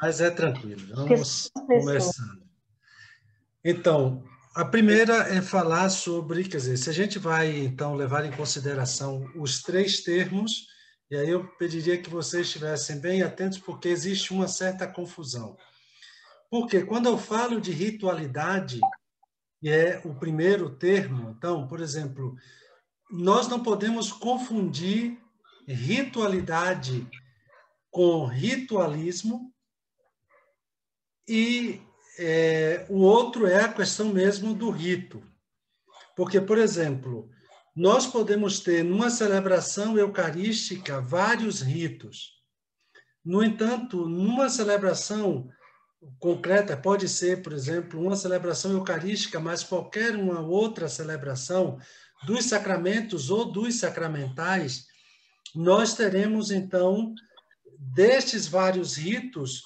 Mas é tranquilo, Porque vamos são pessoas. começando. Então, a primeira é falar sobre, quer dizer, se a gente vai, então, levar em consideração os três termos, e aí eu pediria que vocês estivessem bem atentos, porque existe uma certa confusão. Porque quando eu falo de ritualidade, que é o primeiro termo, então, por exemplo, nós não podemos confundir ritualidade com ritualismo, e o outro é a questão mesmo do rito. Porque, por exemplo, nós podemos ter numa celebração eucarística vários ritos. No entanto, numa celebração concreta, pode ser, por exemplo, uma celebração eucarística, mas qualquer uma outra celebração dos sacramentos ou dos sacramentais, nós teremos, então, destes vários ritos,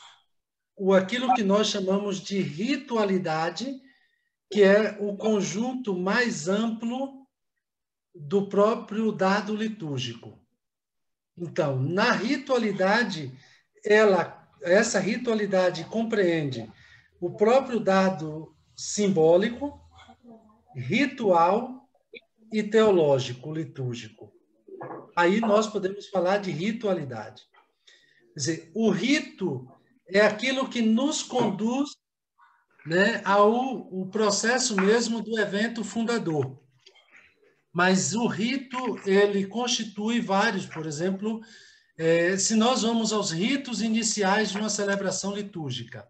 aquilo que nós chamamos de ritualidade, que é o conjunto mais amplo do próprio dado litúrgico. Então, na ritualidade, essa ritualidade compreende o próprio dado simbólico, ritual e teológico, litúrgico. Aí nós podemos falar de ritualidade. Quer dizer, o rito é aquilo que nos conduz, né, ao processo mesmo do evento fundador. Mas o rito, ele constitui vários, por exemplo, se nós vamos aos ritos iniciais de uma celebração litúrgica.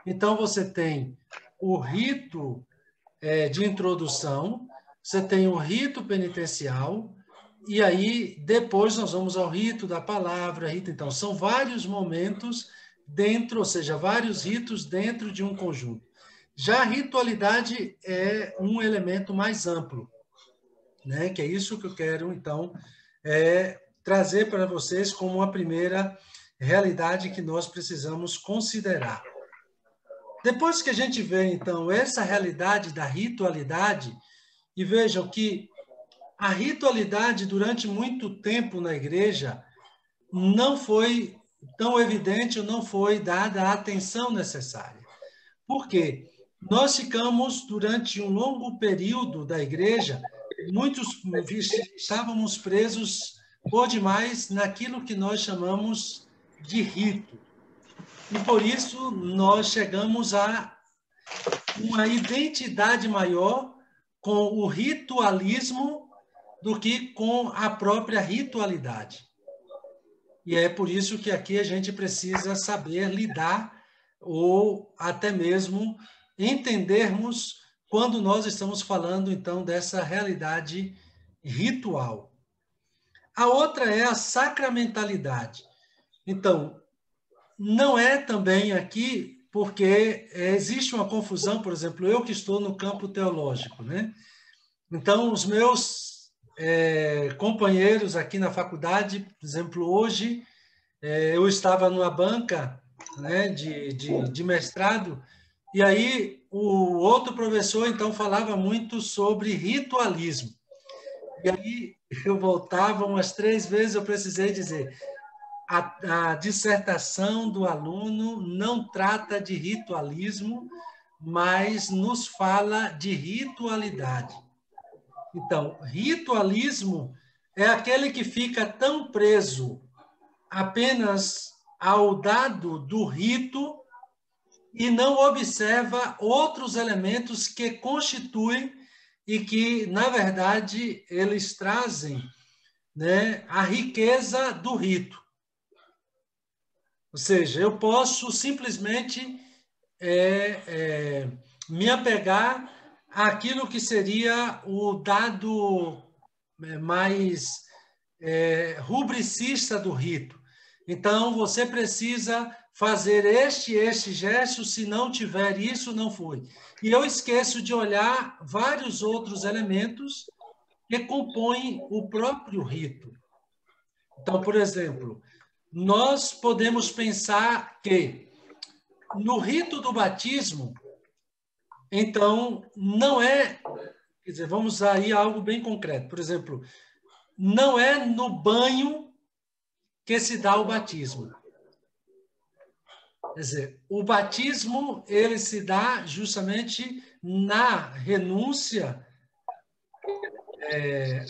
Então, você tem o rito de introdução, você tem o rito penitencial, e aí depois nós vamos ao rito da palavra, rito. Então, são vários momentos dentro, ou seja, vários ritos dentro de um conjunto. Já a ritualidade é um elemento mais amplo, né? Que é isso que eu quero, então, trazer para vocês como uma primeira realidade que nós precisamos considerar. Depois que a gente vê, então, essa realidade da ritualidade, e vejam que a ritualidade, durante muito tempo na igreja, não foi tão evidente, não foi dada a atenção necessária. Por quê? Nós ficamos, durante um longo período da igreja, muitos estávamos presos por demais naquilo que nós chamamos de rito. E por isso nós chegamos a uma identidade maior com o ritualismo do que com a própria ritualidade. E é por isso que aqui a gente precisa saber lidar ou até mesmo entendermos quando nós estamos falando, então, dessa realidade ritual. A outra é a sacramentalidade. Então, não é também aqui porque existe uma confusão, por exemplo, eu que estou no campo teológico, né? Então, os meus companheiros aqui na faculdade, por exemplo, hoje, eu estava numa banca, né, de mestrado, e aí o outro professor, então, falava muito sobre ritualismo. E aí eu voltava umas 3 vezes, eu precisei dizer, a dissertação do aluno não trata de ritualismo, mas nos fala de ritualidade. Então, ritualismo é aquele que fica tão preso apenas ao dado do rito e não observa outros elementos que constituem e que, na verdade, eles trazem, né, a riqueza do rito. Ou seja, eu posso simplesmente me apegar àquilo que seria o dado mais rubricista do rito. Então, você precisa fazer este gesto, se não tiver isso, não foi. E eu esqueço de olhar vários outros elementos que compõem o próprio rito. Então, por exemplo, nós podemos pensar que no rito do batismo, então, não é, quer dizer, vamos usar aí algo bem concreto. Por exemplo, não é no banho que se dá o batismo. Quer dizer, o batismo, ele se dá justamente na renúncia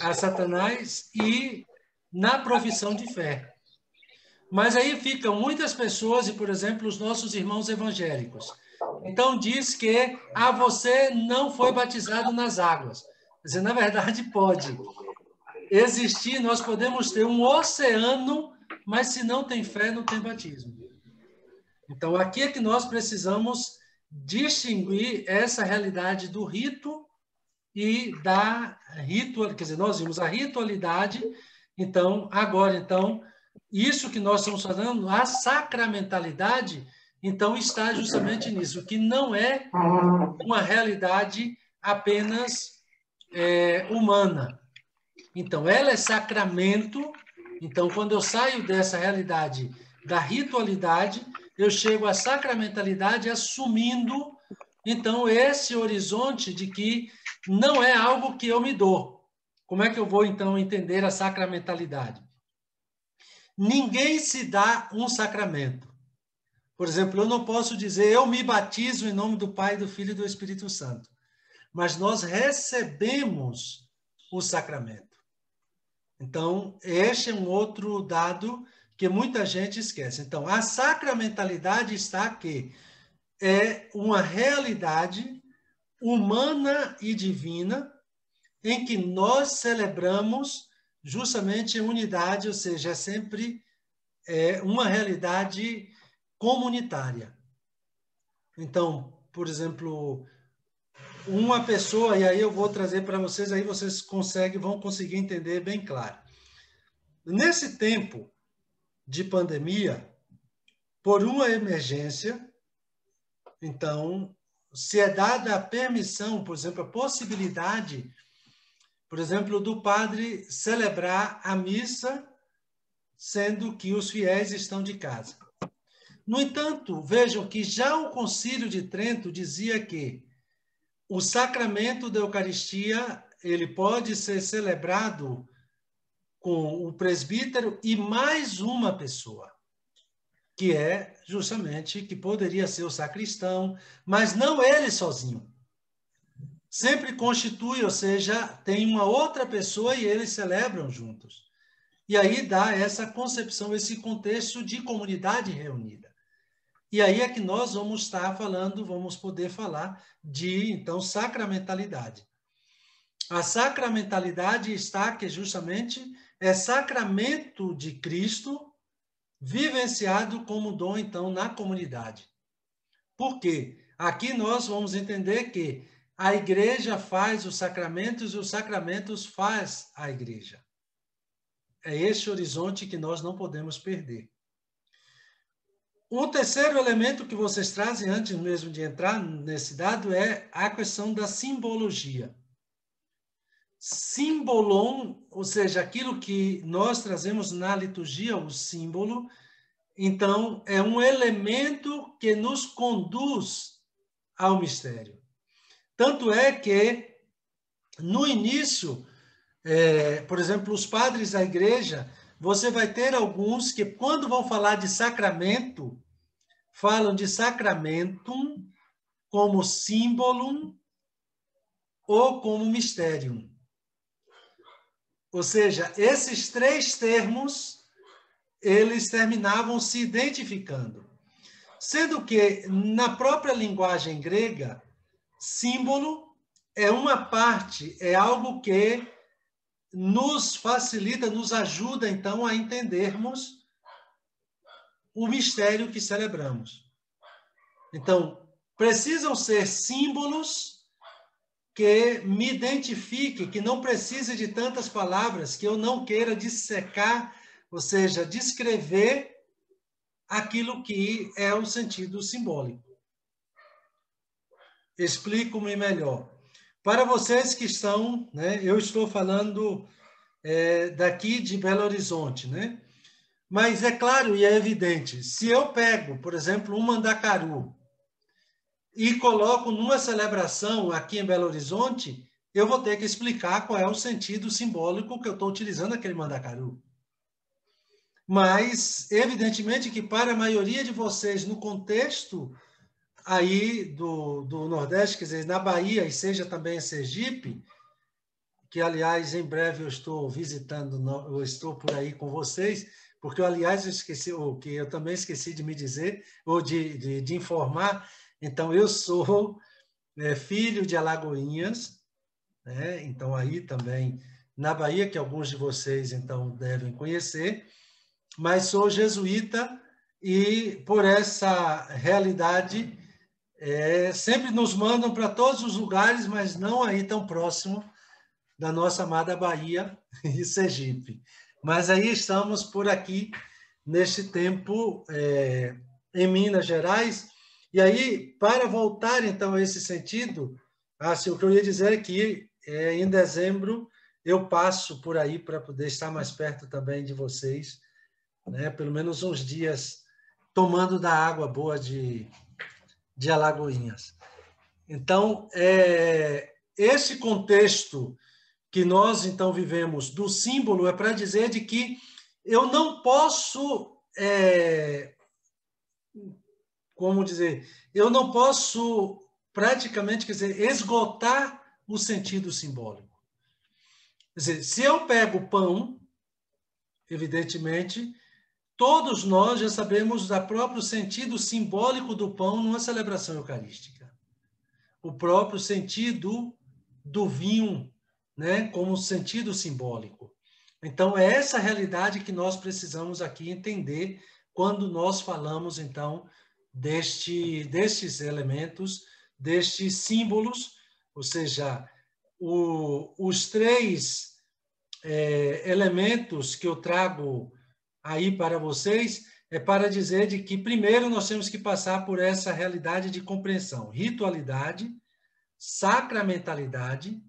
a Satanás e na profissão de fé. Mas aí ficam muitas pessoas, e por exemplo, os nossos irmãos evangélicos. Então diz que você não foi batizado nas águas. Quer dizer, na verdade, pode existir, nós podemos ter um oceano, mas se não tem fé, não tem batismo. Então, aqui é que nós precisamos distinguir essa realidade do rito e da ritual, quer dizer, nós vimos a ritualidade, então, agora, então, isso que nós estamos falando, a sacramentalidade, então, está justamente nisso, que não é uma realidade apenas humana. Então, ela é sacramento, então, quando eu saio dessa realidade da ritualidade, eu chego à sacramentalidade assumindo, então, esse horizonte de que não é algo que eu me dou. Como é que eu vou, então, entender a sacramentalidade? Ninguém se dá um sacramento. Por exemplo, eu não posso dizer, eu me batizo em nome do Pai, do Filho e do Espírito Santo. Mas nós recebemos o sacramento. Então, este é um outro dado que muita gente esquece. Então, a sacramentalidade está aqui. É uma realidade humana e divina em que nós celebramos justamente unidade, ou seja, é sempre uma realidade comunitária. Então, por exemplo, uma pessoa, e aí eu vou trazer para vocês, aí vocês vão conseguir entender bem claro. Nesse tempo de pandemia, por uma emergência, então, se é dada a permissão, por exemplo, a possibilidade, por exemplo, do padre celebrar a missa, sendo que os fiéis estão de casa. No entanto, vejam que já o Concílio de Trento dizia que o sacramento da Eucaristia, ele pode ser celebrado com o presbítero e mais uma pessoa, que é justamente, que poderia ser o sacristão, mas não ele sozinho. Sempre constitui, ou seja, tem uma outra pessoa e eles celebram juntos. E aí dá essa concepção, esse contexto de comunidade reunida. E aí é que nós vamos estar falando, vamos poder falar de, então, sacramentalidade. A sacramentalidade está que justamente é sacramento de Cristo vivenciado como dom, então, na comunidade. Por quê? Aqui nós vamos entender que a igreja faz os sacramentos e os sacramentos faz a igreja. É esse horizonte que nós não podemos perder. O terceiro elemento que vocês trazem, antes mesmo de entrar nesse dado, é a questão da simbologia. Simbolon, ou seja, aquilo que nós trazemos na liturgia, o símbolo, então, é um elemento que nos conduz ao mistério. Tanto é que, no início, por exemplo, os padres da igreja, você vai ter alguns que, quando vão falar de sacramento, falam de sacramentum como símbolo ou como mistério. Ou seja, esses três termos, eles terminavam se identificando. Sendo que, na própria linguagem grega, símbolo é uma parte, é algo que nos facilita, nos ajuda, então, a entendermos o mistério que celebramos. Então, precisam ser símbolos que me identifiquem, que não precise de tantas palavras, que eu não queira dissecar, ou seja, descrever aquilo que é o sentido simbólico. Explico-me melhor. Para vocês que estão, né, eu estou falando daqui de Belo Horizonte, né? Mas é claro e é evidente, se eu pego, por exemplo, um mandacaru e coloco numa celebração aqui em Belo Horizonte, eu vou ter que explicar qual é o sentido simbólico que eu estou utilizando aquele mandacaru. Mas, evidentemente, que para a maioria de vocês, no contexto aí do Nordeste, quer dizer, na Bahia e seja também em Sergipe, que, aliás, em breve eu estou visitando, eu estou por aí com vocês, porque, aliás, eu esqueci, o que eu também esqueci de me dizer, ou de informar, então, eu sou filho de Alagoinhas, né? Então, aí também na Bahia, que alguns de vocês, então, devem conhecer, mas sou jesuíta e, por essa realidade, sempre nos mandam para todos os lugares, mas não aí tão próximo da nossa amada Bahia e Sergipe. Mas aí estamos por aqui, neste tempo, em Minas Gerais. E aí, para voltar, então, a esse sentido, assim, o que eu ia dizer é que em dezembro eu passo por aí para poder estar mais perto também de vocês, né? Pelo menos uns dias tomando da água boa de Alagoinhas. Então, esse contexto que nós, então, vivemos do símbolo é para dizer de que eu não posso, como dizer, eu não posso praticamente, quer dizer, esgotar o sentido simbólico. Quer dizer, se eu pego pão, evidentemente, todos nós já sabemos do próprio sentido simbólico do pão numa celebração eucarística. O próprio sentido do vinho, né, como sentido simbólico. Então, é essa realidade que nós precisamos aqui entender quando nós falamos, então, destes elementos, destes símbolos, ou seja, os três elementos que eu trago aí para vocês é para dizer de que, primeiro, nós temos que passar por essa realidade de compreensão, ritualidade, sacramentalidade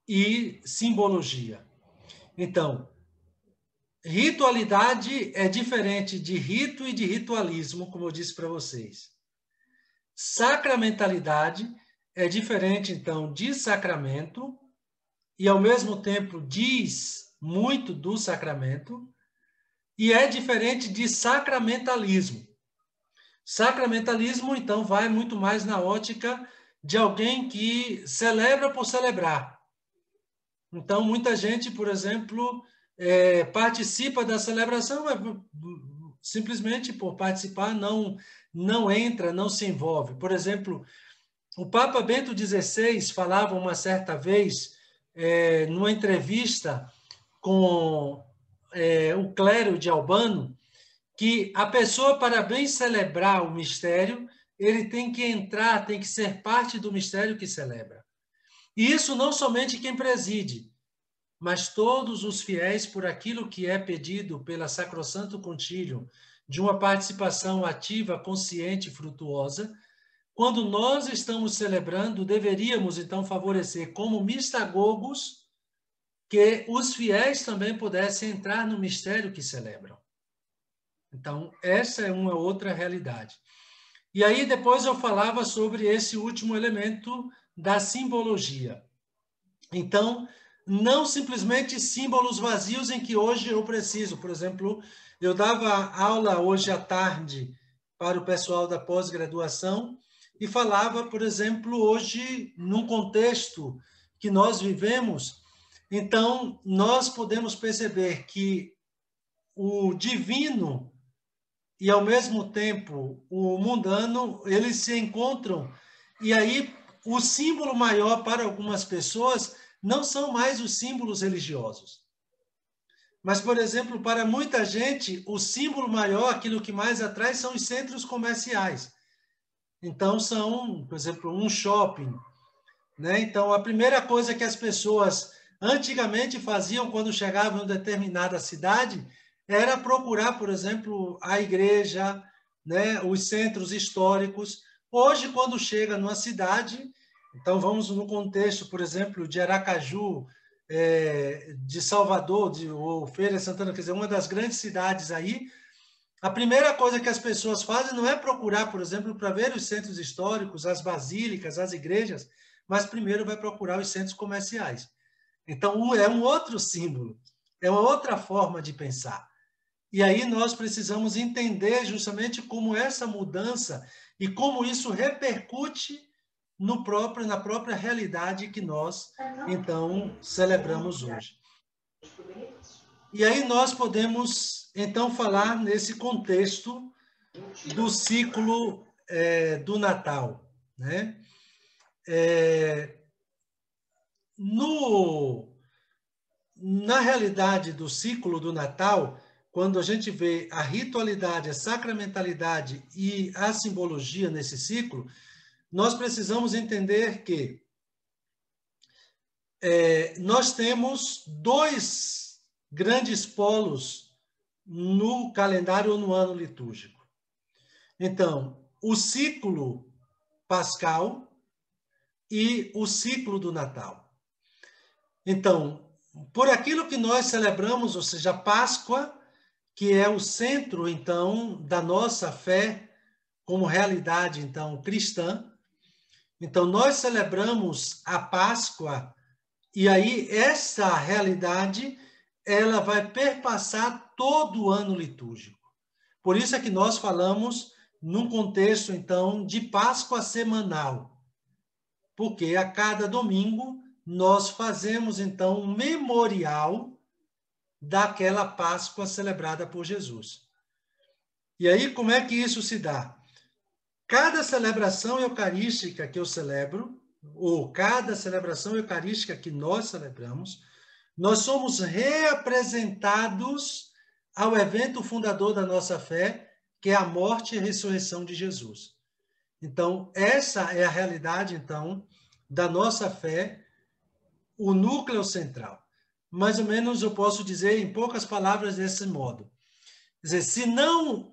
e simbologia. Então, ritualidade é diferente de rito e de ritualismo, como eu disse para vocês. Sacramentalidade é diferente, então, de sacramento e, ao mesmo tempo, diz muito do sacramento e é diferente de sacramentalismo. Sacramentalismo, então, vai muito mais na ótica de alguém que celebra por celebrar. Então, muita gente, por exemplo, participa da celebração, mas simplesmente por participar não entra, não se envolve. Por exemplo, o Papa Bento XVI falava uma certa vez, numa entrevista com o clero de Albano, que a pessoa, para bem celebrar o mistério, ele tem que entrar, tem que ser parte do mistério que celebra. E isso não somente quem preside, mas todos os fiéis, por aquilo que é pedido pela Sacrosanto Concílio, de uma participação ativa, consciente e frutuosa, quando nós estamos celebrando, deveríamos, então, favorecer como mistagogos que os fiéis também pudessem entrar no mistério que celebram. Então, essa é uma outra realidade. E aí, depois eu falava sobre esse último elemento da simbologia. Então, não simplesmente símbolos vazios em que hoje eu preciso. Por exemplo, eu dava aula hoje à tarde para o pessoal da pós-graduação e falava, por exemplo, hoje, num contexto que nós vivemos, então, nós podemos perceber que o divino e, ao mesmo tempo, o mundano, eles se encontram, e aí o símbolo maior para algumas pessoas não são mais os símbolos religiosos. Mas, por exemplo, para muita gente, o símbolo maior, aquilo que mais atrai, são os centros comerciais. Então, são, por exemplo, um shopping, né? Então, a primeira coisa que as pessoas antigamente faziam quando chegavam em determinada cidade era procurar, por exemplo, a igreja, né? Os centros históricos. Hoje, quando chega numa cidade, então vamos no contexto, por exemplo, de Aracaju, de Salvador, ou Feira de Santana, quer dizer, uma das grandes cidades aí, a primeira coisa que as pessoas fazem não é procurar, por exemplo, para ver os centros históricos, as basílicas, as igrejas, mas primeiro vai procurar os centros comerciais. Então, é um outro símbolo, é uma outra forma de pensar. E aí nós precisamos entender justamente como essa mudança e como isso repercute na própria realidade que nós, então, celebramos hoje. E aí nós podemos, então, falar nesse contexto do ciclo do Natal, né? Na realidade do ciclo do Natal, quando a gente vê a ritualidade, a sacramentalidade e a simbologia nesse ciclo, nós precisamos entender que nós temos dois grandes polos no calendário ou no ano litúrgico. Então, o ciclo pascal e o ciclo do Natal. Então, por aquilo que nós celebramos, ou seja, a Páscoa, que é o centro, então, da nossa fé como realidade, então, cristã. Então, nós celebramos a Páscoa e aí essa realidade, ela vai perpassar todo o ano litúrgico. Por isso é que nós falamos num contexto, então, de Páscoa semanal. Porque a cada domingo nós fazemos, então, um memorial daquela Páscoa celebrada por Jesus. E aí, como é que isso se dá? Cada celebração eucarística que eu celebro, ou cada celebração eucarística que nós celebramos, nós somos reapresentados ao evento fundador da nossa fé, que é a morte e a ressurreição de Jesus. Então, essa é a realidade, então, da nossa fé, o núcleo central. Mais ou menos eu posso dizer, em poucas palavras, desse modo. Quer dizer, se não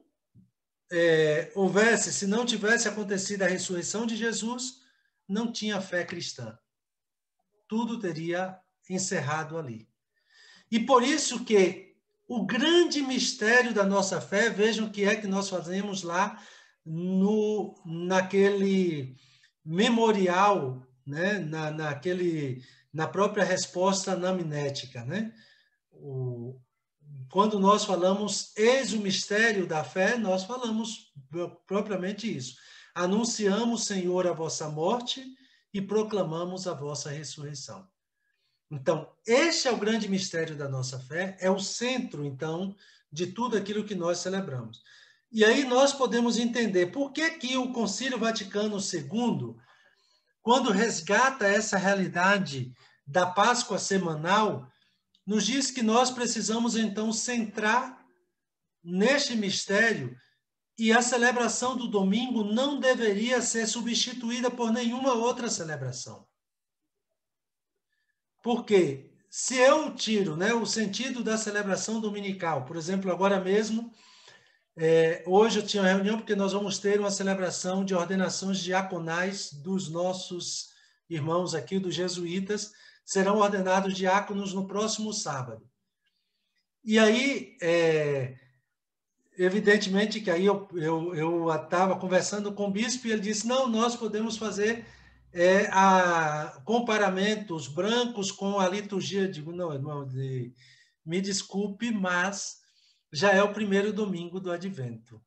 se não tivesse acontecido a ressurreição de Jesus, não tinha fé cristã. Tudo teria encerrado ali. E por isso que o grande mistério da nossa fé, vejam o que é que nós fazemos lá naquele memorial, né? Na própria resposta anamnética, né? Quando nós falamos eis o mistério da fé, nós falamos propriamente isso. Anunciamos, Senhor, a vossa morte e proclamamos a vossa ressurreição. Então, este é o grande mistério da nossa fé, é o centro, então, de tudo aquilo que nós celebramos. E aí nós podemos entender por que que o Concílio Vaticano II, quando resgata essa realidade da Páscoa semanal, nos diz que nós precisamos, então, centrar neste mistério e a celebração do domingo não deveria ser substituída por nenhuma outra celebração. Porque se eu tiro, né, o sentido da celebração dominical, por exemplo, agora mesmo, hoje eu tinha uma reunião porque nós vamos ter uma celebração de ordenações diaconais dos nossos irmãos aqui, dos jesuítas, serão ordenados diáconos no próximo sábado. E aí, evidentemente que aí eu estava conversando com o bispo e ele disse, não, nós podemos fazer comparamentos brancos com a liturgia. Eu digo, não, irmão, me desculpe, mas já é o primeiro domingo do Advento,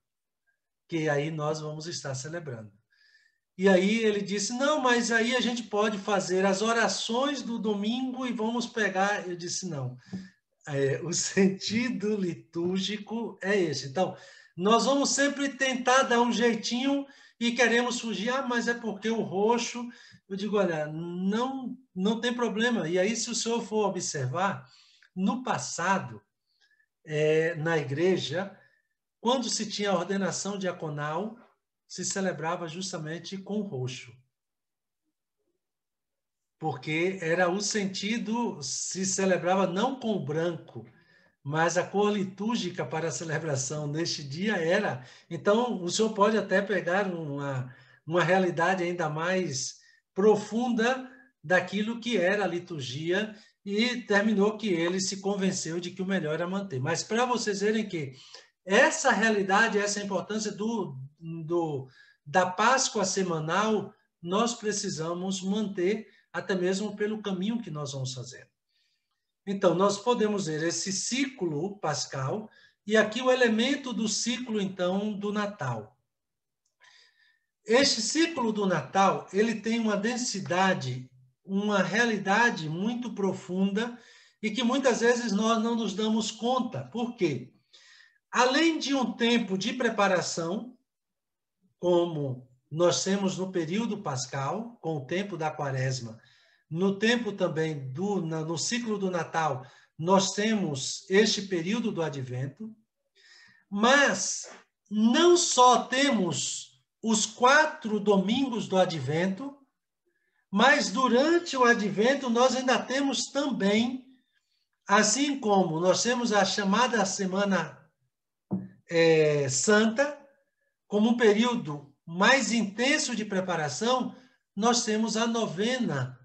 que aí nós vamos estar celebrando. E aí ele disse, não, mas aí a gente pode fazer as orações do domingo e vamos pegar. Eu disse, não, o sentido litúrgico é esse. Então, nós vamos sempre tentar dar um jeitinho e queremos fugir, mas é porque o roxo... Eu digo, olha, não tem problema. E aí, se o senhor for observar, no passado, na igreja, quando se tinha a ordenação diaconal, se celebrava justamente com o roxo. Porque era o sentido, se celebrava não com o branco, mas a cor litúrgica para a celebração neste dia era... Então, o senhor pode até pegar uma realidade ainda mais profunda daquilo que era a liturgia e terminou que ele se convenceu de que o melhor era manter. Mas para vocês verem que essa realidade, essa importância da Páscoa semanal, nós precisamos manter até mesmo pelo caminho que nós vamos fazer. Então, nós podemos ver esse ciclo pascal, e aqui o elemento do ciclo, então, do Natal. Este ciclo do Natal, ele tem uma densidade, uma realidade muito profunda e que muitas vezes nós não nos damos conta. Por quê? Além de um tempo de preparação, como nós temos no período pascal, com o tempo da quaresma, no tempo também no ciclo do Natal, nós temos este período do advento, mas não só temos os 4 domingos do advento, mas durante o advento nós ainda temos também, assim como nós temos a chamada Semana Santa, como um período mais intenso de preparação, nós temos a novena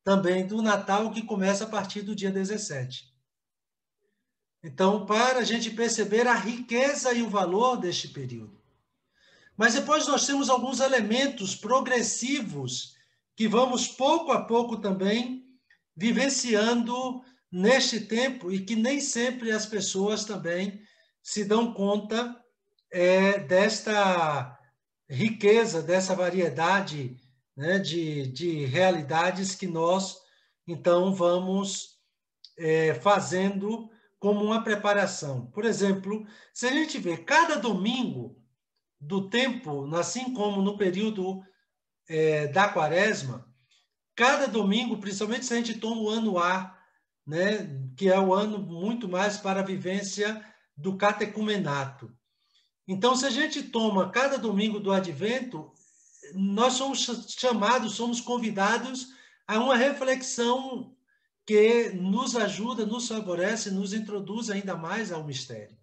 também do Natal, que começa a partir do dia 17. Então, para a gente perceber a riqueza e o valor deste período. Mas depois nós temos alguns elementos progressivos que vamos pouco a pouco também vivenciando neste tempo e que nem sempre as pessoas também se dão conta desta riqueza, dessa variedade, né, de realidades que nós, então, vamos fazendo como uma preparação. Por exemplo, se a gente vê cada domingo do tempo, assim como no período da quaresma, cada domingo, principalmente se a gente toma o ano A, né, que é o ano muito mais para a vivência do catecumenato. Então, se a gente toma cada domingo do advento, nós somos chamados, somos convidados a uma reflexão que nos ajuda, nos favorece, nos introduz ainda mais ao mistério.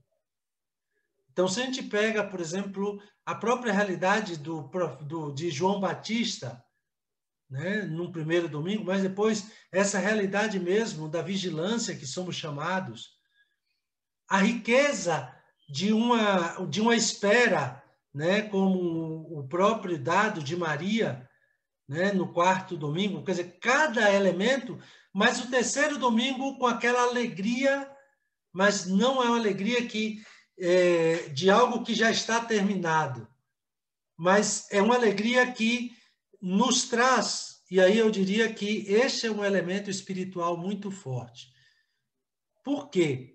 Então, se a gente pega, por exemplo, a própria realidade de João Batista, né, num primeiro domingo, mas depois essa realidade mesmo da vigilância que somos chamados, a riqueza de uma espera, né, como o próprio dado de Maria, né, no quarto domingo, quer dizer, cada elemento, mas o terceiro domingo com aquela alegria, mas não é uma alegria de algo que já está terminado, mas é uma alegria que nos traz, e aí eu diria que este é um elemento espiritual muito forte. Por quê?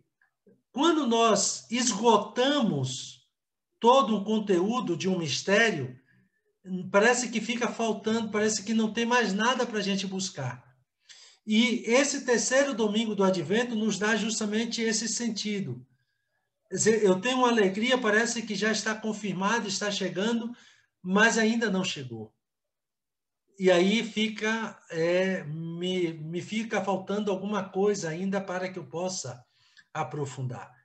Quando nós esgotamos todo um conteúdo de um mistério, parece que fica faltando, parece que não tem mais nada para a gente buscar. E esse terceiro domingo do advento nos dá justamente esse sentido. Quer dizer, eu tenho uma alegria, parece que já está confirmado, está chegando, mas ainda não chegou. E aí me fica faltando alguma coisa ainda para que eu possa aprofundar.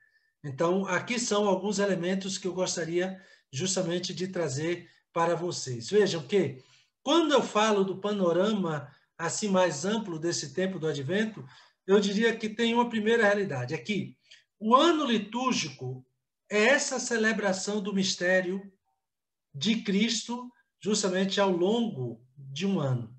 Então, aqui são alguns elementos que eu gostaria justamente de trazer para vocês. Vejam que, quando eu falo do panorama assim mais amplo desse tempo do advento, eu diria que tem uma primeira realidade. Aqui, o ano litúrgico é essa celebração do mistério de Cristo, justamente ao longo de um ano.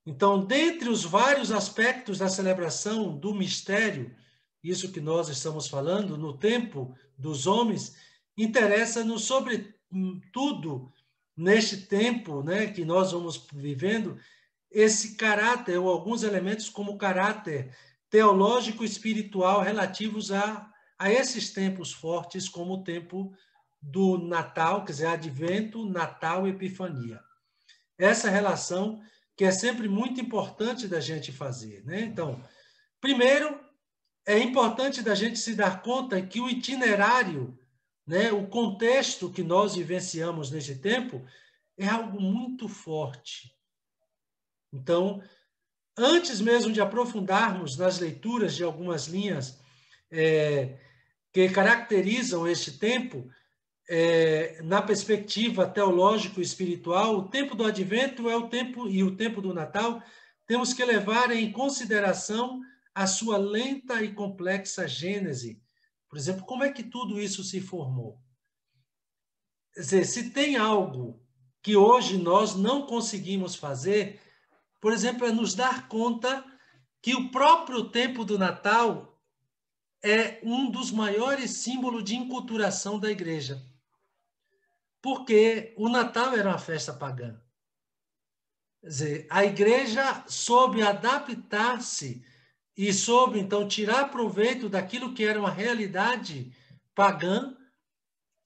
Então, dentre os vários aspectos da celebração do mistério, isso que nós estamos falando, no tempo dos homens, interessa-nos, sobretudo, neste tempo, né, que nós vamos vivendo, esse caráter, ou alguns elementos como caráter teológico e espiritual relativos a esses tempos fortes, como o tempo do Natal, quer dizer, Advento, Natal e Epifania. Essa relação que é sempre muito importante da gente fazer, né? Então, primeiro, é importante da gente se dar conta que o itinerário, né, o contexto que nós vivenciamos nesse tempo é algo muito forte. Então, antes mesmo de aprofundarmos nas leituras de algumas linhas que caracterizam este tempo, na perspectiva teológico-espiritual, o tempo do Advento é o tempo, e o tempo do Natal, temos que levar em consideração a sua lenta e complexa gênese. Por exemplo, como é que tudo isso se formou? Quer dizer, se tem algo que hoje nós não conseguimos fazer, por exemplo, é nos dar conta que o próprio tempo do Natal é um dos maiores símbolos de enculturação da igreja. Porque o Natal era uma festa pagã. Quer dizer, a igreja soube adaptar-se e soube, então, tirar proveito daquilo que era uma realidade pagã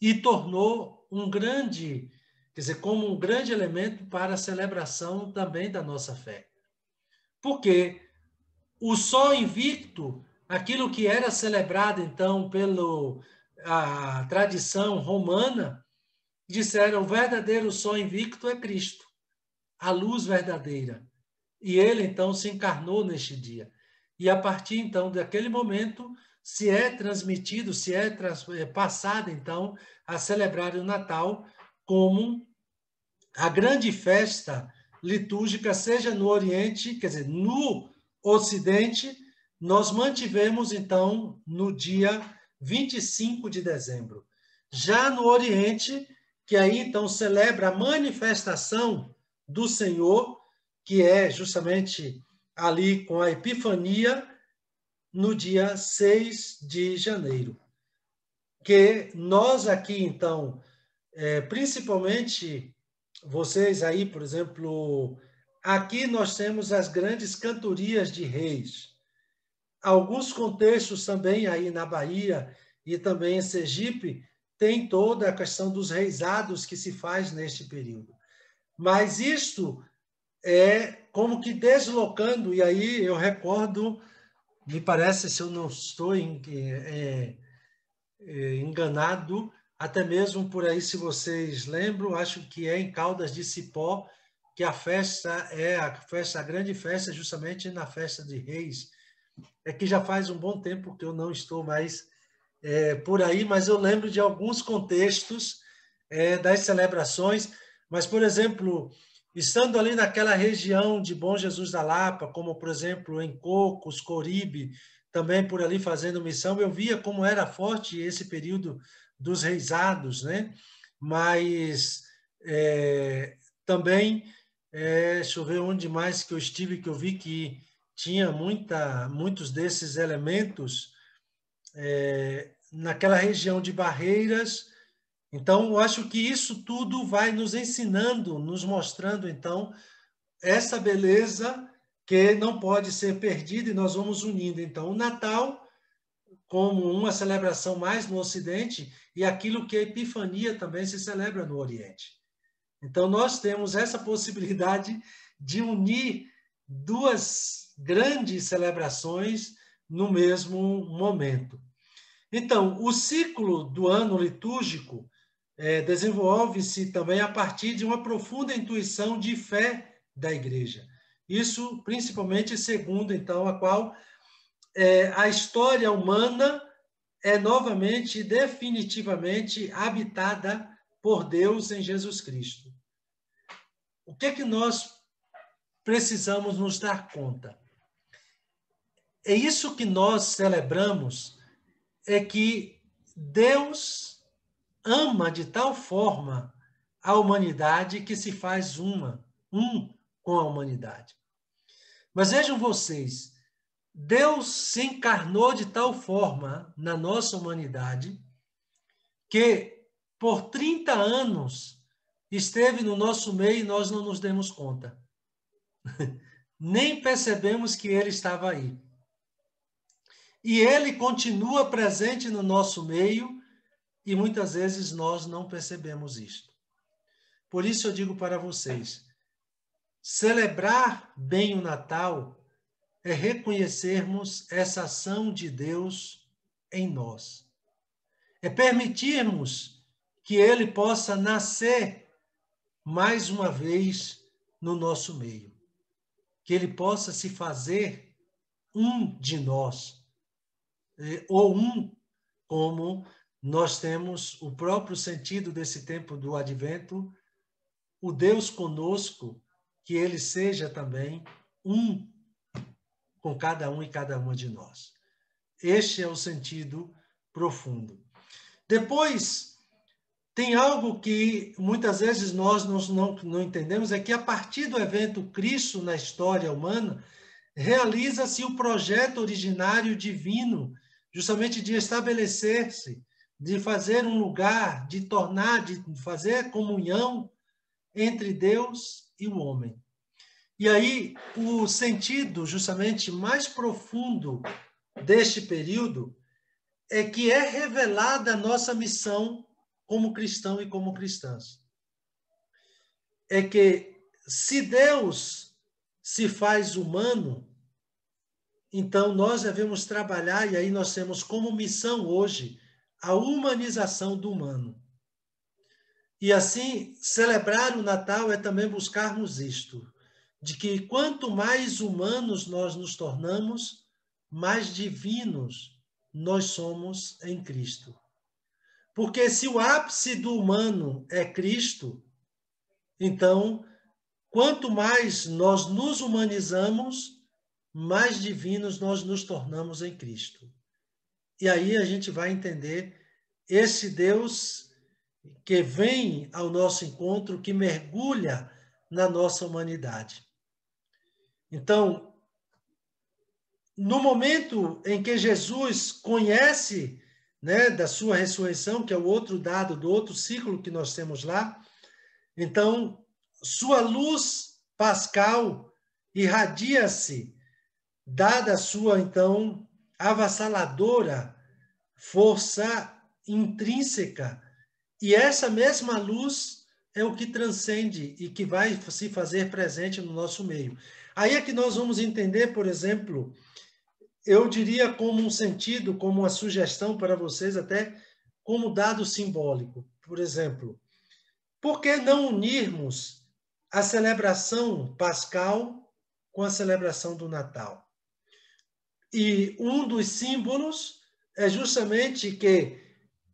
e tornou um grande, quer dizer, como um grande elemento para a celebração também da nossa fé. Porque o sol invicto, aquilo que era celebrado, então, pela tradição romana, disseram, o verdadeiro sol invicto é Cristo, a luz verdadeira. E ele, então, se encarnou neste dia. E a partir, então, daquele momento, se é transmitido, passado, então, a celebrar o Natal como a grande festa litúrgica, seja no Oriente, quer dizer, no Ocidente, nós mantivemos, então, no dia 25 de dezembro. Já no Oriente, que aí, então, celebra a manifestação do Senhor, que é justamente ali com a Epifania, no dia 6 de janeiro. Que nós aqui, então, principalmente vocês aí, por exemplo, aqui nós temos as grandes cantorias de reis. Alguns contextos também aí na Bahia e também em Sergipe tem toda a questão dos reisados que se faz neste período. Mas isto é como que deslocando, e aí eu recordo, me parece, se eu não estou enganado, até mesmo por aí, se vocês lembram, acho que é em Caldas de Cipó, que a festa é a grande festa, justamente na festa de Reis. É que já faz um bom tempo que eu não estou mais por aí, mas eu lembro de alguns contextos das celebrações. Mas, por exemplo, estando ali naquela região de Bom Jesus da Lapa, como, por exemplo, em Cocos, Coribe, também por ali fazendo missão, eu via como era forte esse período dos reisados, né? Mas também, deixa eu ver onde mais que eu estive, que eu vi que tinha muitos desses elementos naquela região de Barreiras. Então, eu acho que isso tudo vai nos ensinando, nos mostrando, então, essa beleza que não pode ser perdida e nós vamos unindo. Então, o Natal como uma celebração mais no Ocidente e aquilo que a Epifania também se celebra no Oriente. Então, nós temos essa possibilidade de unir duas grandes celebrações no mesmo momento. Então, o ciclo do ano litúrgico desenvolve-se também a partir de uma profunda intuição de fé da Igreja. Isso, principalmente, segundo, então, a qual a história humana é novamente, definitivamente habitada por Deus em Jesus Cristo. O que é que nós precisamos nos dar conta? É isso que nós celebramos, é que Deus ama de tal forma a humanidade que se faz um com a humanidade. Mas vejam vocês, Deus se encarnou de tal forma na nossa humanidade que por 30 anos esteve no nosso meio e nós não nos demos conta. Nem percebemos que ele estava aí. E ele continua presente no nosso meio e muitas vezes nós não percebemos isto. Por isso eu digo para vocês, celebrar bem o Natal é reconhecermos essa ação de Deus em nós. É permitirmos que ele possa nascer mais uma vez no nosso meio. Que ele possa se fazer um de nós, ou como nós temos o próprio sentido desse tempo do Advento, o Deus conosco, que ele seja também um com cada um e cada uma de nós. Este é o sentido profundo. Depois, tem algo que muitas vezes nós não entendemos, é que a partir do evento Cristo na história humana, realiza-se o projeto originário divino justamente de estabelecer-se, de fazer um lugar, de fazer comunhão entre Deus e o homem. E aí, o sentido justamente mais profundo deste período é que é revelada a nossa missão como cristão e como cristãs. É que se Deus se faz humano, então nós devemos trabalhar, e aí nós temos como missão hoje a humanização do humano. E assim, celebrar o Natal é também buscarmos isto, de que quanto mais humanos nós nos tornamos, mais divinos nós somos em Cristo. Porque se o ápice do humano é Cristo, então, quanto mais nós nos humanizamos, mais divinos nós nos tornamos em Cristo. E aí a gente vai entender esse Deus que vem ao nosso encontro, que mergulha na nossa humanidade. Então, no momento em que Jesus conhece, né, da sua ressurreição, que é o outro dado do outro ciclo que nós temos lá, então, sua luz pascal irradia-se, dada a sua, então, avassaladora força intrínseca. E essa mesma luz é o que transcende e que vai se fazer presente no nosso meio. Aí é que nós vamos entender, por exemplo, eu diria como um sentido, como uma sugestão para vocês, até como dado simbólico. Por exemplo, por que não unirmos a celebração pascal com a celebração do Natal? E um dos símbolos é justamente que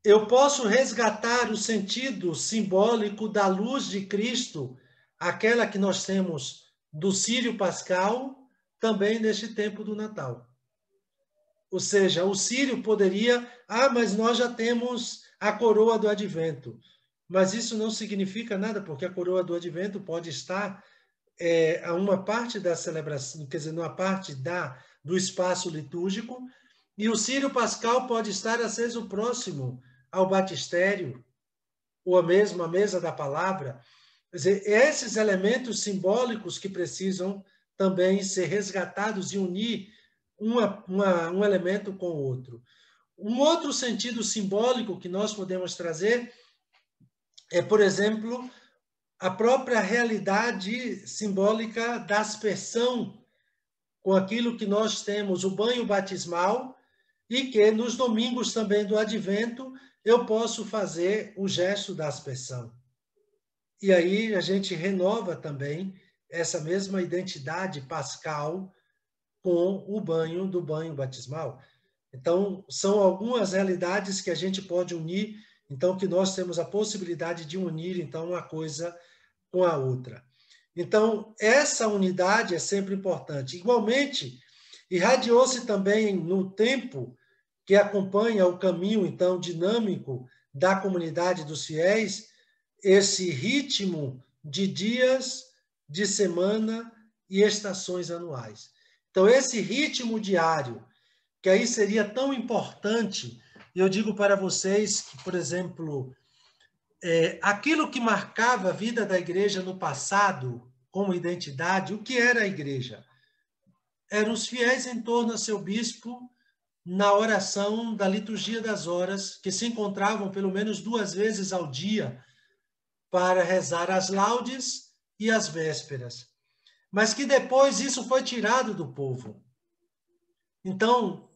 eu posso resgatar o sentido simbólico da luz de Cristo, aquela que nós temos do Círio Pascal, também neste tempo do Natal. Ou seja, o Círio poderia, mas nós já temos a coroa do Advento. Mas isso não significa nada, porque a coroa do Advento pode estar a uma parte da celebração, quer dizer, numa parte do espaço litúrgico, e o Círio Pascal pode estar aceso próximo ao batistério, ou a mesma mesa da palavra. Quer dizer, esses elementos simbólicos que precisam também ser resgatados e unir um elemento com o outro. Um outro sentido simbólico que nós podemos trazer é, por exemplo, a própria realidade simbólica da aspersão, com aquilo que nós temos, o banho batismal, e que nos domingos também do Advento eu posso fazer o gesto da aspersão. E aí a gente renova também essa mesma identidade pascal com o banho do banho batismal. Então, são algumas realidades que a gente pode unir, então que nós temos a possibilidade de unir então uma coisa com a outra. Então, essa unidade é sempre importante. Igualmente, irradiou-se também no tempo que acompanha o caminho, então, dinâmico da comunidade dos fiéis, esse ritmo de dias, de semana e estações anuais. Então, esse ritmo diário, que aí seria tão importante, eu digo para vocês que, por exemplo, aquilo que marcava a vida da igreja no passado, como identidade, o que era a igreja? Eram os fiéis em torno a seu bispo, na oração da liturgia das horas, que se encontravam pelo menos 2 vezes ao dia para rezar as laudes e as vésperas. Mas que depois isso foi tirado do povo. Então,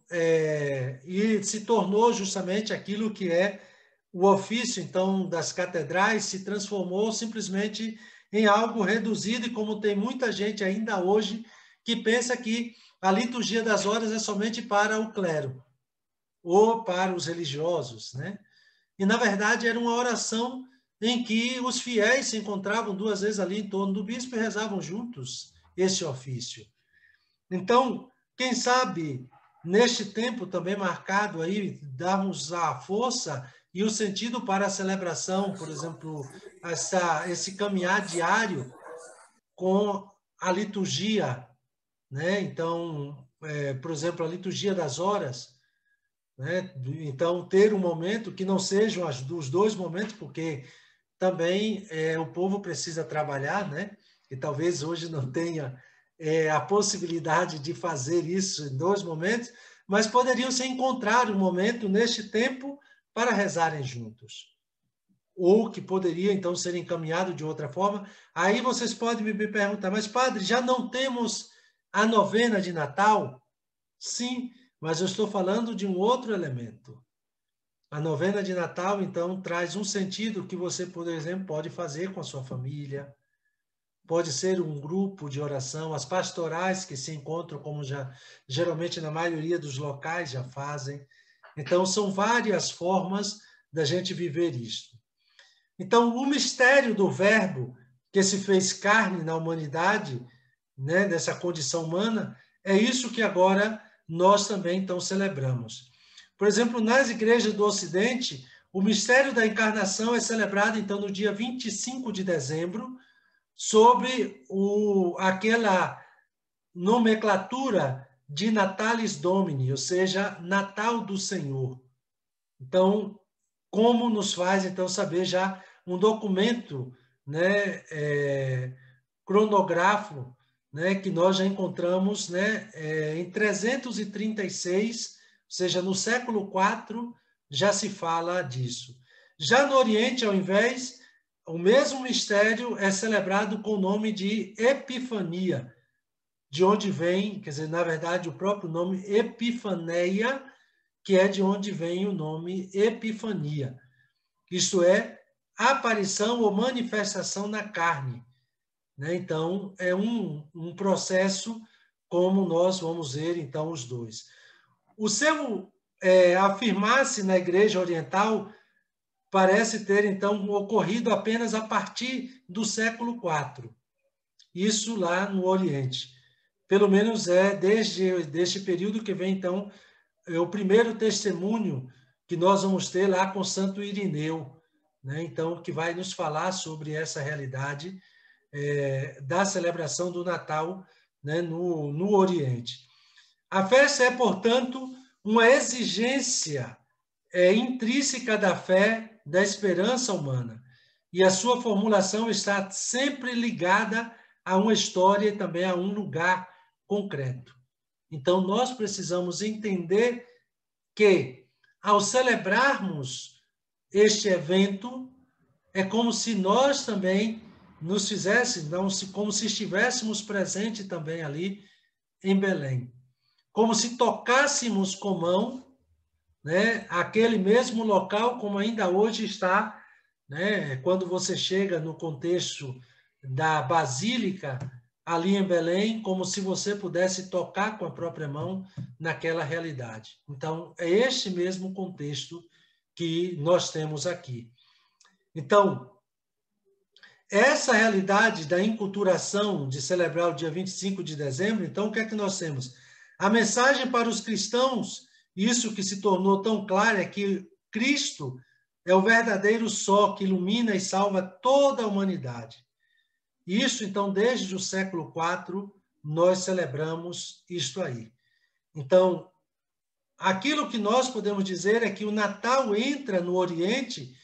e se tornou justamente aquilo que é o ofício, então, das catedrais, se transformou simplesmente em algo reduzido, e como tem muita gente ainda hoje que pensa que a liturgia das horas é somente para o clero ou para os religiosos, né? E, na verdade, era uma oração em que os fiéis se encontravam 2 vezes ali em torno do bispo e rezavam juntos esse ofício. Então, quem sabe, neste tempo também marcado aí, darmos a força e o sentido para a celebração, por exemplo, esse caminhar diário com a liturgia, né? Então, por exemplo, a liturgia das horas, né? Então, ter um momento que não sejam os dois momentos, porque também o povo precisa trabalhar, né? E talvez hoje não tenha a possibilidade de fazer isso em dois momentos, mas poderiam se encontrar um momento neste tempo para rezarem juntos. Ou que poderia, então, ser encaminhado de outra forma. Aí vocês podem me perguntar, mas, padre, já não temos a novena de Natal? Sim, mas eu estou falando de um outro elemento. A novena de Natal, então, traz um sentido que você, por exemplo, pode fazer com a sua família, pode ser um grupo de oração, as pastorais que se encontram, como já geralmente na maioria dos locais já fazem. Então, são várias formas da gente viver isto. Então, o mistério do Verbo que se fez carne na humanidade, né, dessa condição humana, é isso que agora nós também então celebramos. Por exemplo, nas igrejas do Ocidente, o mistério da encarnação é celebrado então no dia 25 de dezembro, sob aquela nomenclatura de Natalis Domini, ou seja, Natal do Senhor. Então, como nos faz então saber já um documento, né, cronográfico, né, que nós já encontramos, né, em 336, ou seja, no século IV, já se fala disso. Já no Oriente, ao invés, o mesmo mistério é celebrado com o nome de Epifania, de onde vem, quer dizer, na verdade, o próprio nome Epifaneia, que é de onde vem o nome Epifania. Isto é, aparição ou manifestação na carne. Né? Então, é um processo como nós vamos ver, então, os dois. O seu afirmar-se na Igreja Oriental parece ter, então, ocorrido apenas a partir do século IV. Isso lá no Oriente. Pelo menos desde este período que vem, então, o primeiro testemunho que nós vamos ter lá com Santo Irineu, né? Então, que vai nos falar sobre essa realidade da celebração do Natal, né, no Oriente. A festa é, portanto, uma exigência intrínseca da fé, da esperança humana. E a sua formulação está sempre ligada a uma história e também a um lugar concreto. Então, nós precisamos entender que, ao celebrarmos este evento, é como se nós também nos fizéssemos, como se estivéssemos presentes também ali em Belém. Como se tocássemos com mão, né, aquele mesmo local, como ainda hoje está, né, quando você chega no contexto da Basílica, ali em Belém, como se você pudesse tocar com a própria mão naquela realidade. Então, é este mesmo contexto que nós temos aqui. Então, essa realidade da enculturação de celebrar o dia 25 de dezembro, então, o que é que nós temos? A mensagem para os cristãos, isso que se tornou tão claro, é que Cristo é o verdadeiro sol que ilumina e salva toda a humanidade. Isso, então, desde o século IV, nós celebramos isto aí. Então, aquilo que nós podemos dizer é que o Natal entra no Oriente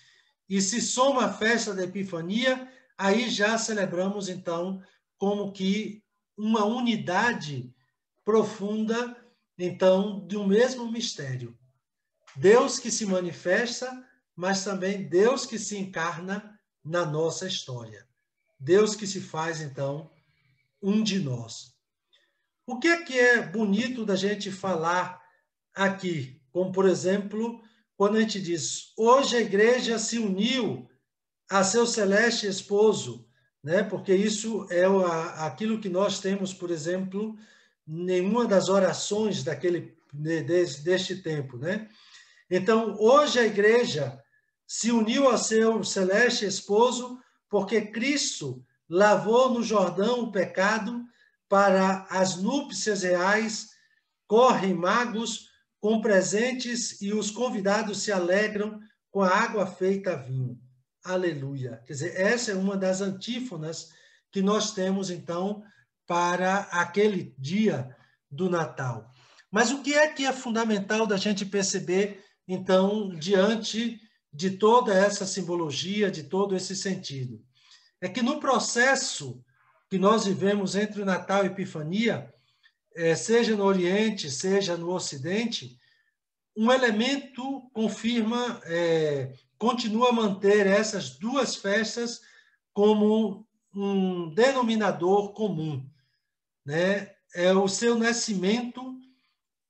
e se soma à festa da Epifania, aí já celebramos, então, como que uma unidade profunda, então, de um mesmo mistério. Deus que se manifesta, mas também Deus que se encarna na nossa história. Deus que se faz, então, um de nós. O que é bonito da gente falar aqui? Como, por exemplo, quando a gente diz, hoje a igreja se uniu a seu celeste esposo, né? Porque isso é aquilo que nós temos, por exemplo, em uma das orações deste tempo, né? Então, hoje a igreja se uniu a seu celeste esposo porque Cristo lavou no Jordão o pecado para as núpcias reais, correm magos com presentes e os convidados se alegram com a água feita vinho. Aleluia. Quer dizer, essa é uma das antífonas que nós temos, então, para aquele dia do Natal. Mas o que é fundamental da gente perceber, então, diante de toda essa simbologia, de todo esse sentido? É que no processo que nós vivemos entre o Natal e a Epifania, seja no Oriente, seja no Ocidente, um elemento confirma, continua a manter essas duas festas como um denominador comum, né? É o seu nascimento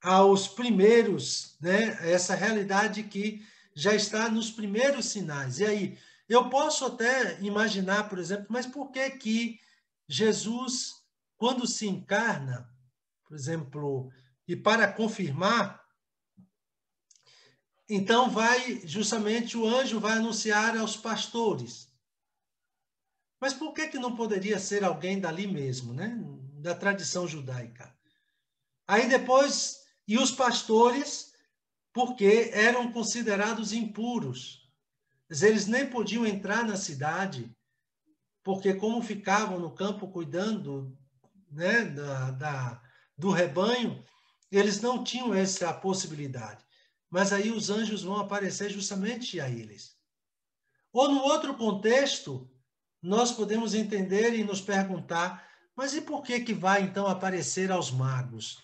aos primeiros, né? Essa realidade que já está nos primeiros sinais. E aí, eu posso até imaginar, por exemplo, mas por que que Jesus, quando se encarna, por exemplo, e para confirmar, então vai justamente o anjo vai anunciar aos pastores. Mas por que que não poderia ser alguém dali mesmo, né? Da tradição judaica? Aí depois, e os pastores, porque eram considerados impuros. Eles nem podiam entrar na cidade, porque como ficavam no campo cuidando, né, do rebanho, eles não tinham essa possibilidade. Mas aí os anjos vão aparecer justamente a eles. Ou no outro contexto, nós podemos entender e nos perguntar, mas e por que que vai então aparecer aos magos?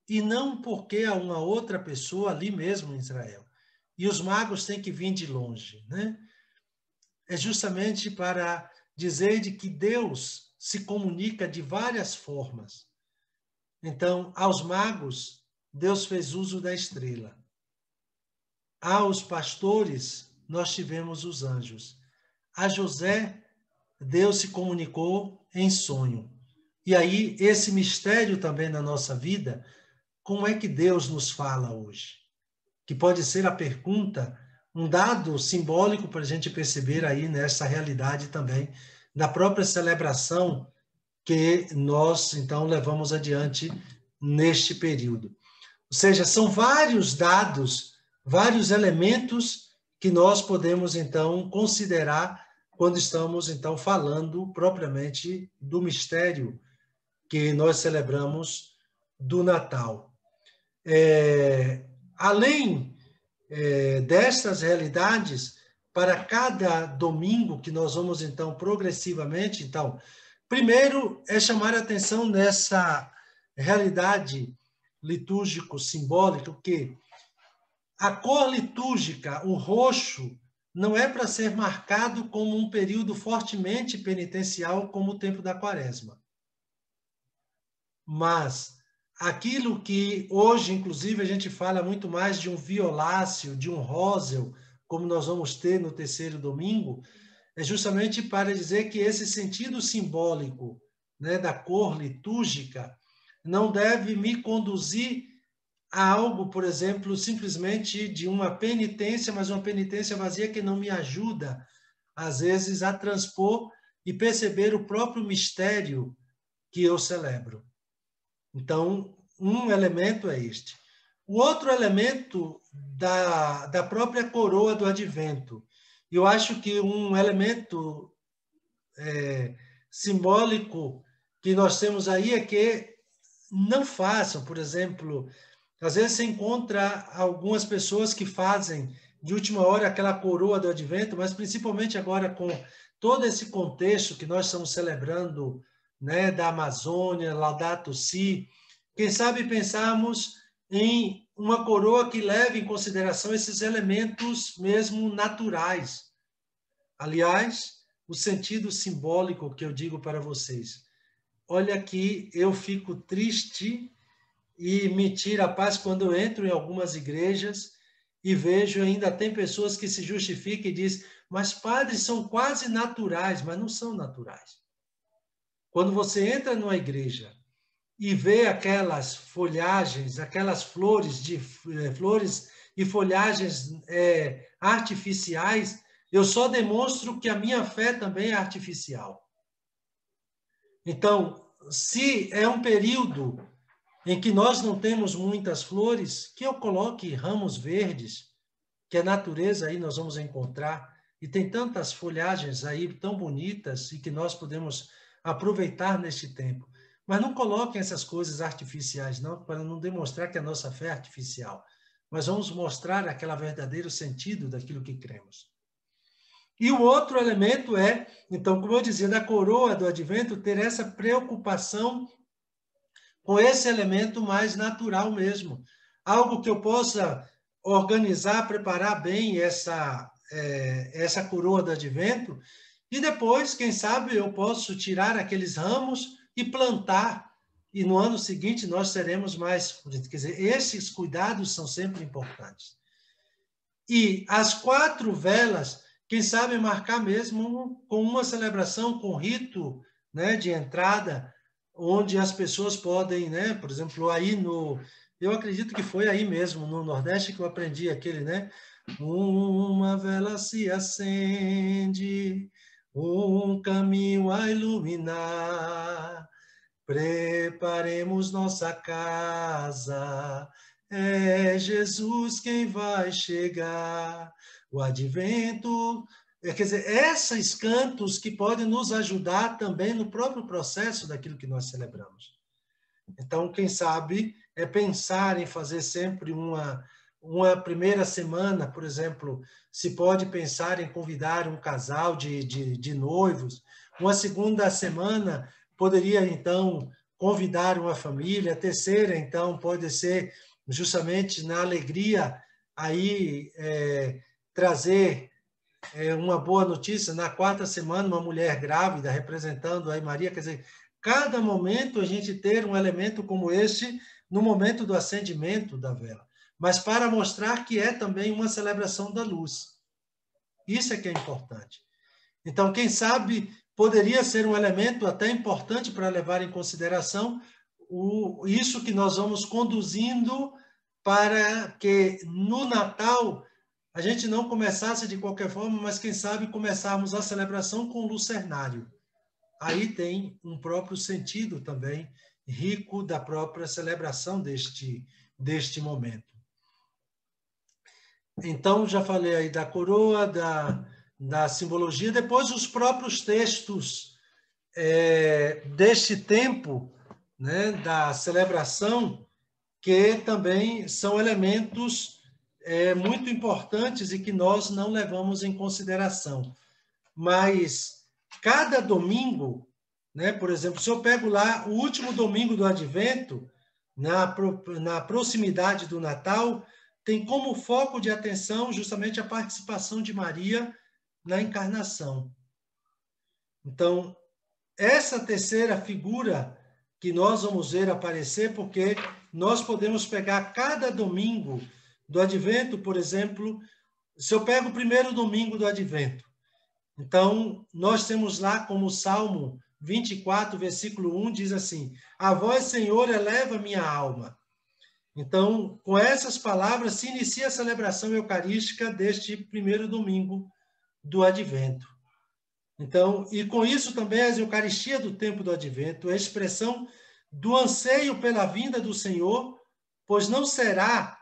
E não porque a uma outra pessoa ali mesmo em Israel. E os magos têm que vir de longe, né? É justamente para dizer de que Deus se comunica de várias formas. Então, aos magos, Deus fez uso da estrela. Aos pastores, nós tivemos os anjos. A José, Deus se comunicou em sonho. E aí, esse mistério também na nossa vida, como é que Deus nos fala hoje? Que pode ser a pergunta, um dado simbólico para a gente perceber aí nessa realidade também da própria celebração que nós, então, levamos adiante neste período. Ou seja, são vários dados, vários elementos que nós podemos, então, considerar quando estamos, então, falando propriamente do mistério que nós celebramos do Natal. Além destas realidades, para cada domingo que nós vamos, então, progressivamente, então, primeiro é chamar a atenção nessa realidade litúrgico-simbólica, que a cor litúrgica, o roxo, não é para ser marcado como um período fortemente penitencial, como o tempo da Quaresma. Mas aquilo que hoje, inclusive, a gente fala muito mais de um violáceo, de um róseo, como nós vamos ter no terceiro domingo, é justamente para dizer que esse sentido simbólico, né, da cor litúrgica não deve me conduzir a algo, por exemplo, simplesmente de uma penitência, mas uma penitência vazia que não me ajuda, às vezes, a transpor e perceber o próprio mistério que eu celebro. Então, um elemento é este. O outro elemento da própria coroa do advento. Eu acho que um elemento simbólico que nós temos aí é que não façam, por exemplo, às vezes você encontra algumas pessoas que fazem de última hora aquela coroa do advento, mas principalmente agora com todo esse contexto que nós estamos celebrando, né, da Amazônia, Laudato Si, quem sabe pensarmos em uma coroa que leve em consideração esses elementos mesmo naturais. Aliás, o sentido simbólico que eu digo para vocês. Olha que eu fico triste e me tira a paz quando eu entro em algumas igrejas e vejo ainda tem pessoas que se justificam e dizem, mas padres são quase naturais, mas não são naturais. Quando você entra numa igreja e vê aquelas folhagens, aquelas flores e folhagens artificiais, eu só demonstro que a minha fé também é artificial. Então, se é um período em que nós não temos muitas flores, que eu coloque ramos verdes, que a natureza aí nós vamos encontrar, e tem tantas folhagens aí tão bonitas e que nós podemos aproveitar neste tempo. Mas não coloquem essas coisas artificiais, não, para não demonstrar que a nossa fé é artificial. Mas vamos mostrar aquele verdadeiro sentido daquilo que cremos. E o outro elemento é, então, como eu dizia, da coroa do advento, ter essa preocupação com esse elemento mais natural mesmo. Algo que eu possa organizar, preparar bem essa coroa do advento, e depois, quem sabe, eu posso tirar aqueles ramos e plantar, e no ano seguinte nós seremos mais... Quer dizer, esses cuidados são sempre importantes. E as 4 velas, quem sabe marcar mesmo com uma celebração, com rito, né, de entrada, onde as pessoas podem, né, por exemplo, aí no... Eu acredito que foi aí mesmo, no Nordeste, que eu aprendi aquele, né? Uma vela se acende, um caminho a iluminar, preparemos nossa casa, é Jesus quem vai chegar. O advento, quer dizer, esses cantos que podem nos ajudar também no próprio processo daquilo que nós celebramos. Então, quem sabe, é pensar em fazer sempre uma primeira semana, por exemplo, se pode pensar em convidar um casal de noivos. Uma segunda semana, poderia, então, convidar uma família. A terceira, então, pode ser justamente na alegria, aí trazer uma boa notícia. Na 4ª semana, uma mulher grávida, representando aí Maria, quer dizer, cada momento a gente ter um elemento como este no momento do acendimento da vela, mas para mostrar que é também uma celebração da luz. Isso é que é importante. Então, quem sabe, poderia ser um elemento até importante para levar em consideração isso que nós vamos conduzindo para que no Natal a gente não começasse de qualquer forma, mas quem sabe começarmos a celebração com o lucernário. Aí tem um próprio sentido também rico da própria celebração deste momento. Então, já falei aí da coroa, da simbologia, depois os próprios textos deste tempo, né, da celebração, que também são elementos muito importantes e que nós não levamos em consideração. Mas cada domingo, né, por exemplo, se eu pego lá o último domingo do Advento, na proximidade do Natal, tem como foco de atenção justamente a participação de Maria na encarnação. Então, essa terceira figura que nós vamos ver aparecer, porque nós podemos pegar cada domingo do Advento, por exemplo, se eu pego o primeiro domingo do Advento, então, nós temos lá como Salmo 24, versículo 1, diz assim: a vós, Senhor, eleva minha alma. Então, com essas palavras, se inicia a celebração eucarística deste primeiro domingo do Advento. Então, e com isso também a Eucaristia do tempo do Advento, a expressão do anseio pela vinda do Senhor, pois não será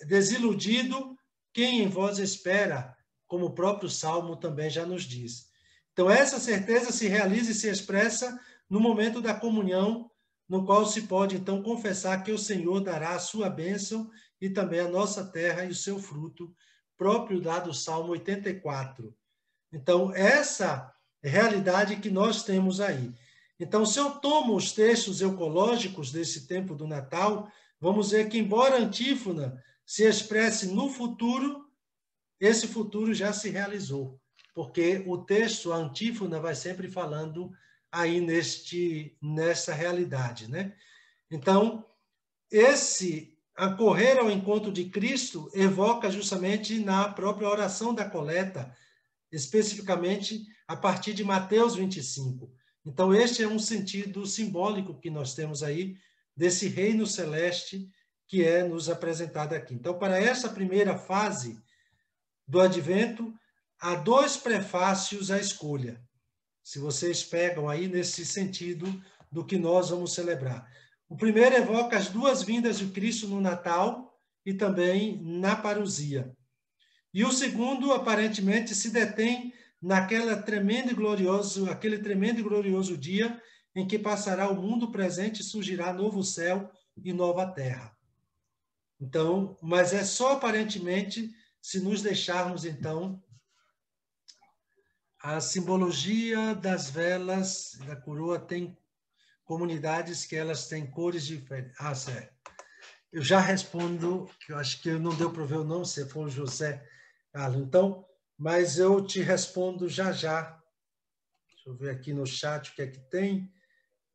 desiludido quem em vós espera, como o próprio Salmo também já nos diz. Então, essa certeza se realiza e se expressa no momento da comunhão, no qual se pode, então, confessar que o Senhor dará a sua bênção e também a nossa terra e o seu fruto, próprio dado Salmo 84. Então, essa realidade que nós temos aí. Então, se eu tomo os textos ecológicos desse tempo do Natal, vamos ver que, embora a antífona se expresse no futuro, esse futuro já se realizou, porque o texto, a antífona, vai sempre falando aí nessa realidade, né? Então, esse acorrer ao encontro de Cristo evoca justamente na própria oração da coleta, especificamente a partir de Mateus 25. Então, este é um sentido simbólico que nós temos aí desse reino celeste que é nos apresentado aqui. Então, para essa primeira fase do Advento, há 2 prefácios à escolha. Se vocês pegam aí nesse sentido do que nós vamos celebrar. O primeiro evoca as 2 vindas de Cristo no Natal e também na parousia. E o segundo, aparentemente, se detém aquele tremendo e glorioso dia em que passará o mundo presente e surgirá novo céu e nova terra. Então, mas é só aparentemente se nos deixarmos, então, a simbologia das velas da coroa tem comunidades que elas têm cores diferentes. Ah, certo. Eu já respondo, que eu acho que não deu para ver o nome, se for o José Carlos. Então, mas eu te respondo já já. Deixa eu ver aqui no chat o que é que tem.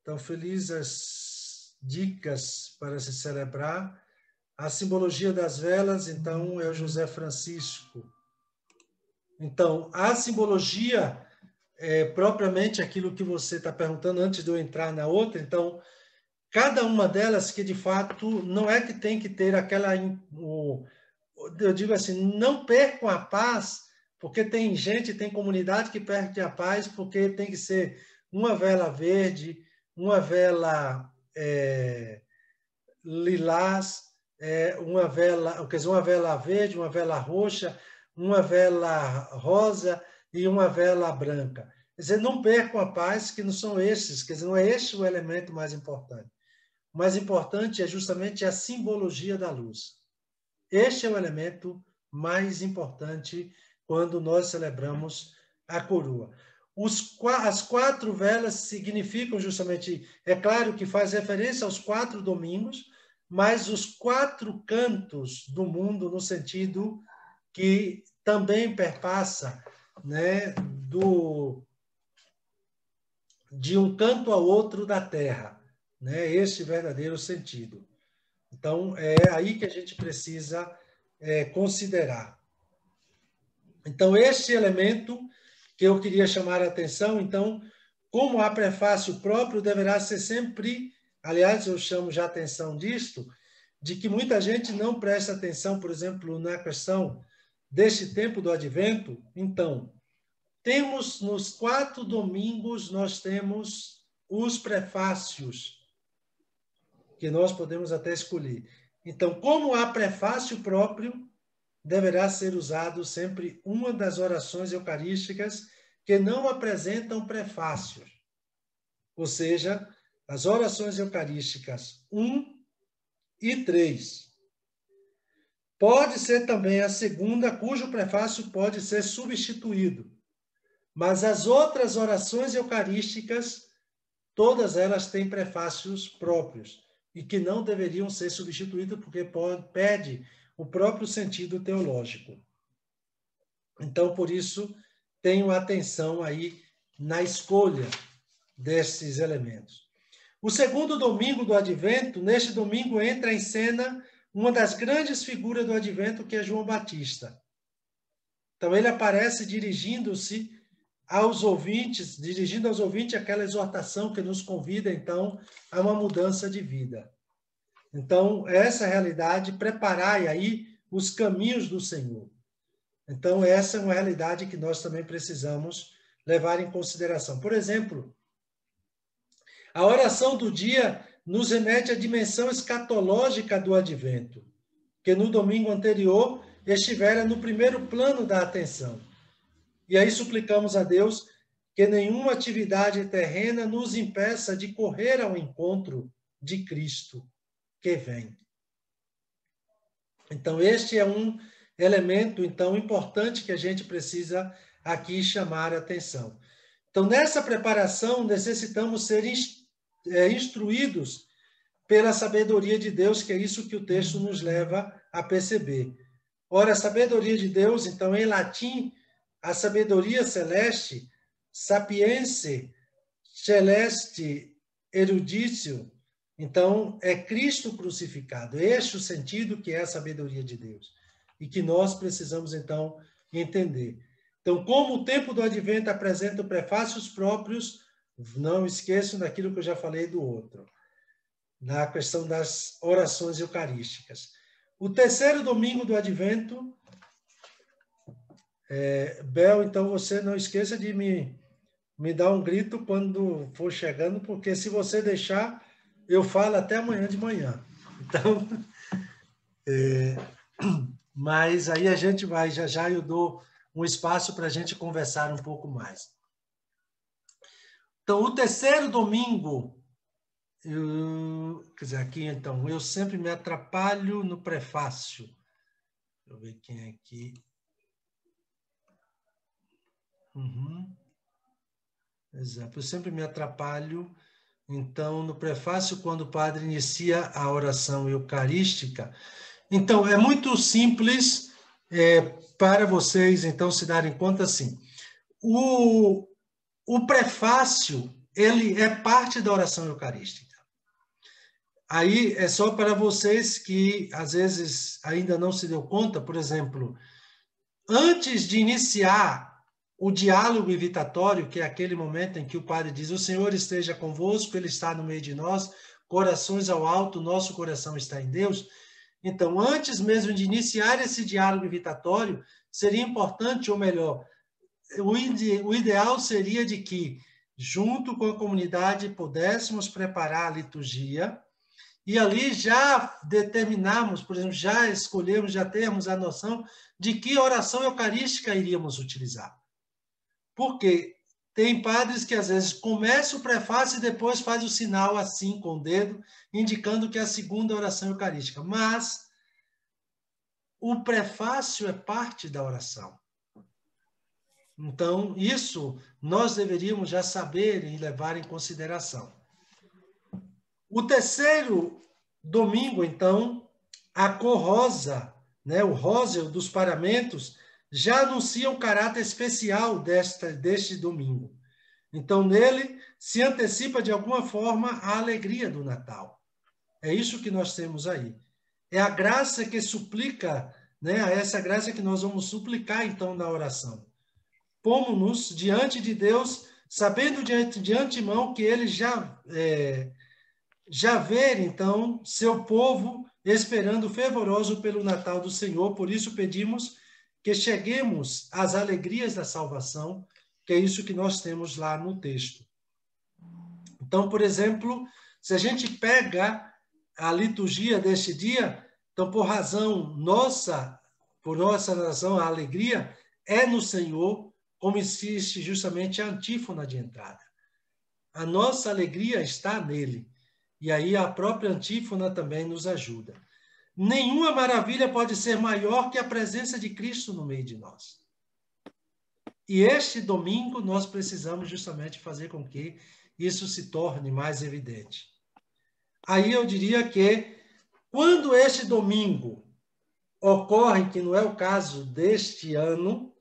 Então, felizes dicas para se celebrar. A simbologia das velas, então, é o José Francisco. Então, a simbologia é propriamente aquilo que você está perguntando antes de eu entrar na outra. Então, cada uma delas que, de fato, não é que tem que ter aquela... eu digo assim, não percam a paz, porque tem gente, tem comunidade que perde a paz porque tem que ser uma vela verde, uma vela lilás, uma vela, quer dizer, uma vela verde, uma vela roxa, uma vela rosa e uma vela branca. Quer dizer, não percam a paz, que não são esses, quer dizer, não é este o elemento mais importante. O mais importante é justamente a simbologia da luz. Este é o elemento mais importante quando nós celebramos a coroa. As 4 velas significam justamente, é claro que faz referência aos 4 domingos, mas os 4 cantos do mundo, no sentido que também perpassa, né, de um canto ao outro da terra, né, esse verdadeiro sentido. Então, é aí que a gente precisa considerar. Então, este elemento que eu queria chamar a atenção, então, como há prefácio próprio, deverá ser sempre, aliás, eu chamo já a atenção disto, de que muita gente não presta atenção, por exemplo, na questão deste tempo do advento. Então, temos nos 4 domingos, nós temos os prefácios, que nós podemos até escolher. Então, como há prefácio próprio, deverá ser usado sempre uma das orações eucarísticas que não apresentam prefácios. Ou seja, as orações eucarísticas 1 e 3. Pode ser também a segunda, cujo prefácio pode ser substituído. Mas as outras orações eucarísticas, todas elas têm prefácios próprios e que não deveriam ser substituídos porque perde o próprio sentido teológico. Então, por isso, tenho atenção aí na escolha desses elementos. O segundo domingo do Advento, neste domingo entra em cena uma das grandes figuras do Advento, que é João Batista. Então, ele aparece dirigindo-se aos ouvintes, dirigindo aos ouvintes aquela exortação que nos convida, então, a uma mudança de vida. Então, essa realidade, preparai aí os caminhos do Senhor. Então, essa é uma realidade que nós também precisamos levar em consideração. Por exemplo, a oração do dia nos remete à dimensão escatológica do advento, que no domingo anterior estivera no primeiro plano da atenção. E aí suplicamos a Deus que nenhuma atividade terrena nos impeça de correr ao encontro de Cristo que vem. Então, este é um elemento, então, importante que a gente precisa aqui chamar a atenção. Então, nessa preparação, necessitamos ser instruídos pela sabedoria de Deus, que é isso que o texto nos leva a perceber. Ora, a sabedoria de Deus, então, em latim, a sabedoria celeste, sapiense celeste eruditio, então, é Cristo crucificado. Este é o sentido que é a sabedoria de Deus. E que nós precisamos, então, entender. Então, como o tempo do advento apresenta prefácios próprios, não esqueçam daquilo que eu já falei do outro, na questão das orações eucarísticas. O terceiro domingo do advento, Bel, então você não esqueça de me dar um grito quando for chegando, porque se você deixar, eu falo até amanhã de manhã. Então, mas aí a gente vai, já eu dou um espaço para a gente conversar um pouco mais. Então, o terceiro domingo, quer dizer, aqui então, eu sempre me atrapalho no prefácio. Deixa eu ver quem é aqui. Exato, eu sempre me atrapalho. Então, no prefácio, quando o padre inicia a oração eucarística. Então, é muito simples para vocês, então, se darem conta assim. O prefácio, ele é parte da oração eucarística. Aí é só para vocês que, às vezes, ainda não se deu conta, por exemplo, antes de iniciar o diálogo invitatório, que é aquele momento em que o padre diz: o Senhor esteja convosco, Ele está no meio de nós, corações ao alto, nosso coração está em Deus. Então, antes mesmo de iniciar esse diálogo invitatório, seria importante, ou melhor, o ideal seria de que, junto com a comunidade, pudéssemos preparar a liturgia e ali já determinarmos, por exemplo, já escolhermos, já termos a noção de que oração eucarística iríamos utilizar. Porque tem padres que às vezes começam o prefácio e depois faz o sinal assim com o dedo, indicando que é a segunda oração eucarística. Mas o prefácio é parte da oração. Então, isso nós deveríamos já saber e levar em consideração. O terceiro domingo, então, a cor rosa, né, o róseo dos paramentos, já anuncia o caráter especial deste domingo. Então, nele se antecipa, de alguma forma, a alegria do Natal. É isso que nós temos aí. É a graça que suplica, né, essa graça que nós vamos suplicar, então, na oração. Pomos-nos diante de Deus, sabendo de antemão que Ele já vê, então, seu povo esperando fervoroso pelo Natal do Senhor. Por isso pedimos que cheguemos às alegrias da salvação, que é isso que nós temos lá no texto. Então, por exemplo, se a gente pega a liturgia deste dia, então, por nossa razão, a alegria é no Senhor, como existe justamente a antífona de entrada. A nossa alegria está nele. E aí a própria antífona também nos ajuda. Nenhuma maravilha pode ser maior que a presença de Cristo no meio de nós. E este domingo nós precisamos justamente fazer com que isso se torne mais evidente. Aí eu diria que quando este domingo ocorre, que não é o caso deste ano,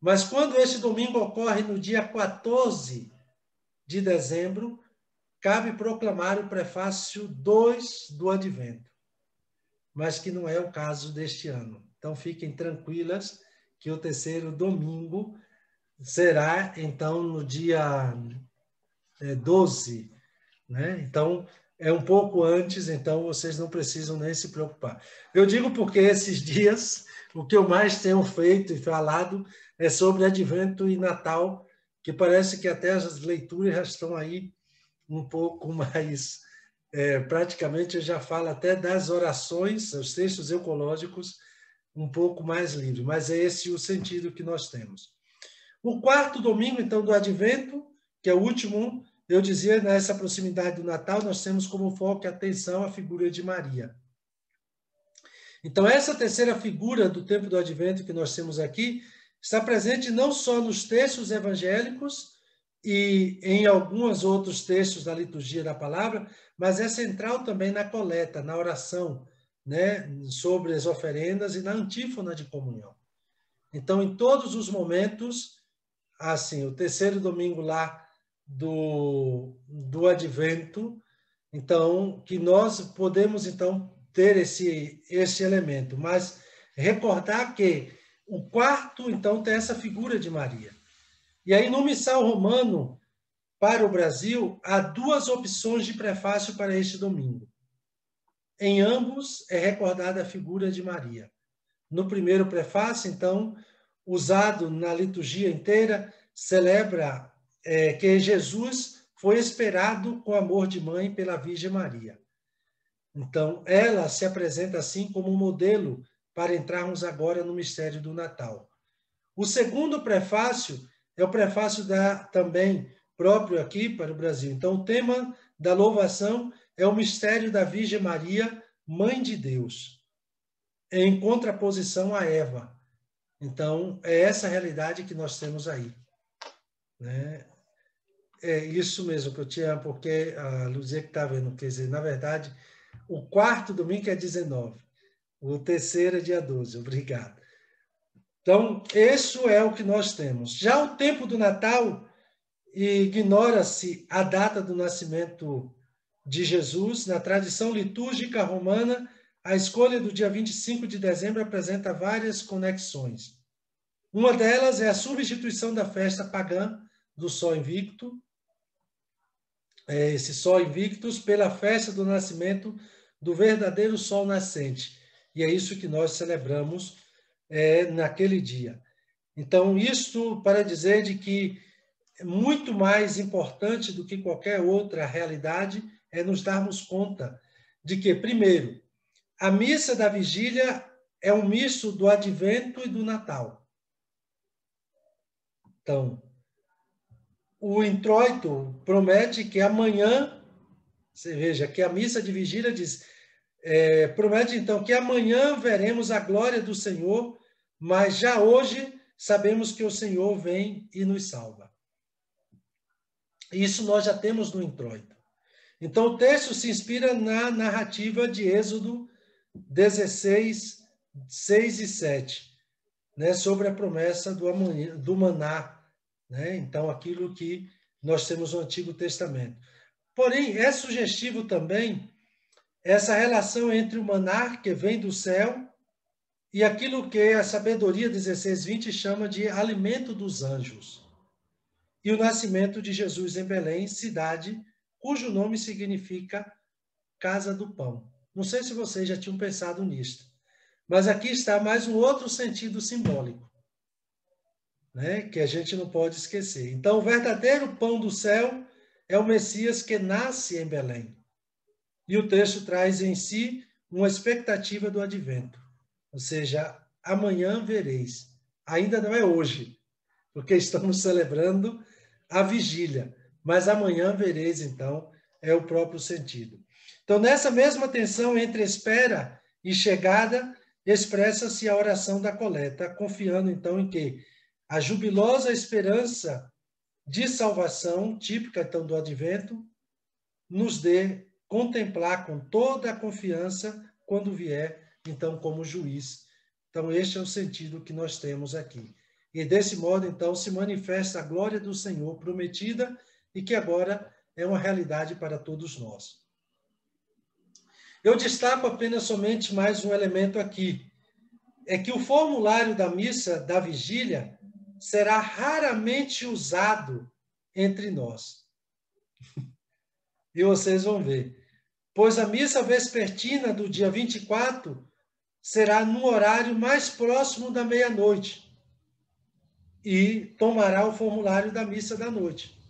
mas quando este domingo ocorre no dia 14 de dezembro, cabe proclamar o prefácio 2 do Advento, mas que não é o caso deste ano. Então, fiquem tranquilas que o terceiro domingo será, então, no dia 12, né? Então, é um pouco antes, então vocês não precisam nem se preocupar. Eu digo porque esses dias, o que eu mais tenho feito e falado é sobre Advento e Natal, que parece que até as leituras já estão aí um pouco mais... praticamente eu já falo até das orações, os textos ecológicos, um pouco mais livre, mas é esse o sentido que nós temos. O quarto domingo, então, do Advento, que é o último, eu dizia, nessa proximidade do Natal, nós temos como foco e atenção a figura de Maria. Então, essa terceira figura do tempo do Advento que nós temos aqui está presente não só nos textos evangélicos e em alguns outros textos da liturgia da palavra, mas é central também na coleta, na oração, né, sobre as oferendas e na antífona de comunhão. Então, em todos os momentos, assim, o terceiro domingo lá do Advento, então, que nós podemos, então, ter esse elemento, mas recordar que o quarto, então, tem essa figura de Maria. E aí, no Missal Romano, para o Brasil, há duas opções de prefácio para este domingo. Em ambos é recordada a figura de Maria. No primeiro prefácio, então, usado na liturgia inteira, celebra que Jesus foi esperado com amor de mãe pela Virgem Maria. Então, ela se apresenta assim como um modelo para entrarmos agora no mistério do Natal. O segundo prefácio é o prefácio também próprio aqui para o Brasil. Então, o tema da louvação é o mistério da Virgem Maria, Mãe de Deus, em contraposição a Eva. Então, é essa realidade que nós temos aí, né? É isso mesmo que eu tinha, porque a Luzia que está vendo, quer dizer, na verdade, o quarto domingo é 19, o terceiro é dia 12, obrigado. Então, isso é o que nós temos. Já o tempo do Natal, ignora-se a data do nascimento de Jesus. Na tradição litúrgica romana, a escolha do dia 25 de dezembro apresenta várias conexões. Uma delas é a substituição da festa pagã do Sol Invicto, esse Sol Invictus, pela festa do nascimento do verdadeiro Sol Nascente. E é isso que nós celebramos naquele dia. Então, isto para dizer de que muito mais importante do que qualquer outra realidade é nos darmos conta de que, primeiro, a missa da vigília é um misto do advento e do Natal. Então, o introito promete que amanhã, você veja que a missa de vigília diz, promete então que amanhã veremos a glória do Senhor, mas já hoje sabemos que o Senhor vem e nos salva. Isso nós já temos no introito. Então, o texto se inspira na narrativa de Êxodo 16, 6 e 7, né, sobre a promessa do maná, né? Então, aquilo que nós temos no Antigo Testamento. Porém, é sugestivo também essa relação entre o maná que vem do céu e aquilo que a sabedoria 16:20 chama de alimento dos anjos. E o nascimento de Jesus em Belém, cidade cujo nome significa Casa do Pão. Não sei se vocês já tinham pensado nisto, mas aqui está mais um outro sentido simbólico, né, que a gente não pode esquecer. Então, o verdadeiro pão do céu é o Messias que nasce em Belém. E o texto traz em si uma expectativa do advento. Ou seja, amanhã vereis. Ainda não é hoje, porque estamos celebrando a vigília. Mas amanhã vereis, então, é o próprio sentido. Então, nessa mesma tensão entre espera e chegada, expressa-se a oração da coleta, confiando, então, em que a jubilosa esperança de salvação, típica, então, do advento, nos dê contemplar com toda a confiança quando vier, então, como juiz. Então, este é o sentido que nós temos aqui. E desse modo, então, se manifesta a glória do Senhor prometida e que agora é uma realidade para todos nós. Eu destaco apenas somente mais um elemento aqui. É que o formulário da missa da vigília será raramente usado entre nós. E vocês vão ver. Pois a missa vespertina do dia 24 será no horário mais próximo da meia-noite e tomará o formulário da missa da noite.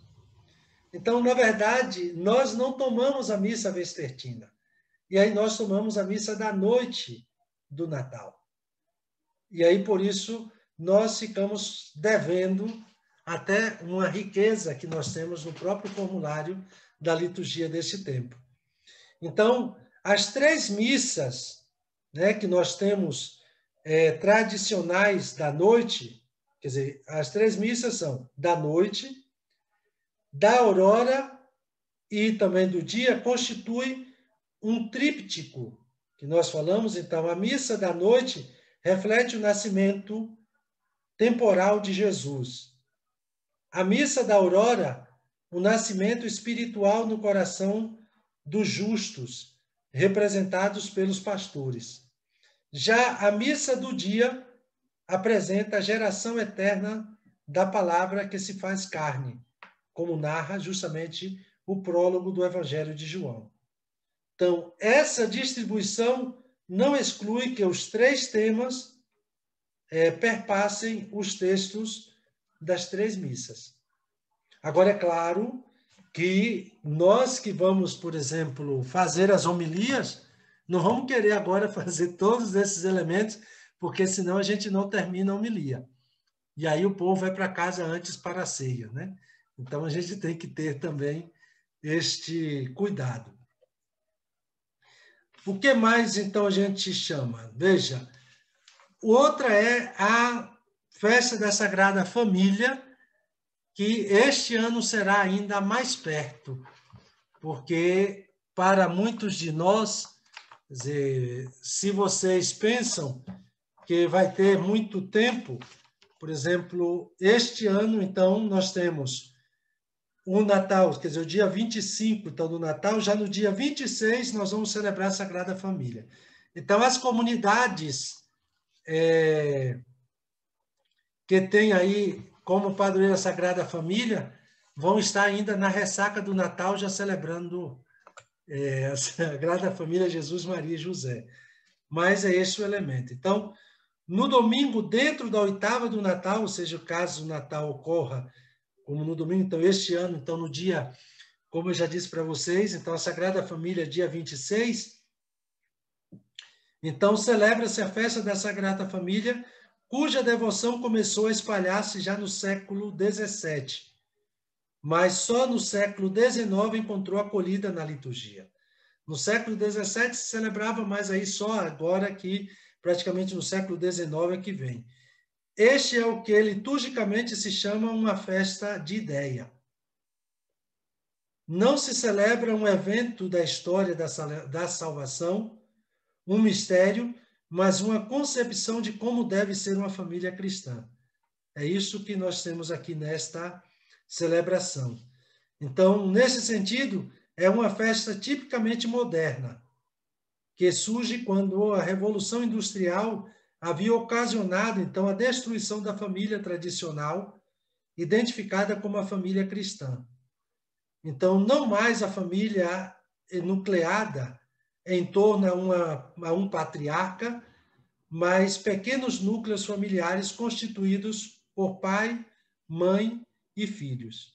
Então, na verdade, nós não tomamos a missa vespertina. E aí nós tomamos a missa da noite do Natal. E aí, por isso, nós ficamos devendo até uma riqueza que nós temos no próprio formulário da liturgia desse tempo. Então, as três missas, né, que nós temos tradicionais da noite, quer dizer, as três missas são da noite, da aurora e também do dia, constitui um tríptico que nós falamos. Então, a missa da noite reflete o nascimento temporal de Jesus. A missa da aurora, o nascimento espiritual no coração dos justos, representados pelos pastores. Já a missa do dia apresenta a geração eterna da palavra que se faz carne, como narra justamente o prólogo do Evangelho de João. Então, essa distribuição não exclui que os três temas perpassem os textos das três missas. Agora, é claro que nós que vamos, por exemplo, fazer as homilias, não vamos querer agora fazer todos esses elementos, porque senão a gente não termina a homilia. E aí o povo vai para casa antes para a ceia, né? Então, a gente tem que ter também este cuidado. O que mais, então, a gente chama? Veja, outra é a festa da Sagrada Família, que este ano será ainda mais perto, porque para muitos de nós, quer dizer, se vocês pensam que vai ter muito tempo, por exemplo, este ano, então, nós temos o Natal, quer dizer, o dia 25, então, do Natal, já no dia 26 nós vamos celebrar a Sagrada Família. Então, as comunidades que têm aí como padroeira a Sagrada Família vão estar ainda na ressaca do Natal, já celebrando a Sagrada Família Jesus, Maria e José. Mas é esse o elemento. Então, no domingo, dentro da oitava do Natal, ou seja, caso o Natal ocorra como no domingo, então este ano, então no dia, como eu já disse para vocês, então a Sagrada Família, dia 26, então celebra-se a festa da Sagrada Família, cuja devoção começou a espalhar-se já no século XVII, mas só no século XIX encontrou acolhida na liturgia. No século XVII se celebrava, mas aí só agora que, praticamente no século XIX é que vem. Este é o que liturgicamente se chama uma festa de ideia. Não se celebra um evento da história da salvação, um mistério, mas uma concepção de como deve ser uma família cristã. É isso que nós temos aqui nesta celebração. Então, nesse sentido, é uma festa tipicamente moderna, que surge quando a Revolução Industrial havia ocasionado, então, a destruição da família tradicional, identificada como a família cristã. Então, não mais a família nucleada em torno a um patriarca, mas pequenos núcleos familiares constituídos por pai, mãe e filhos.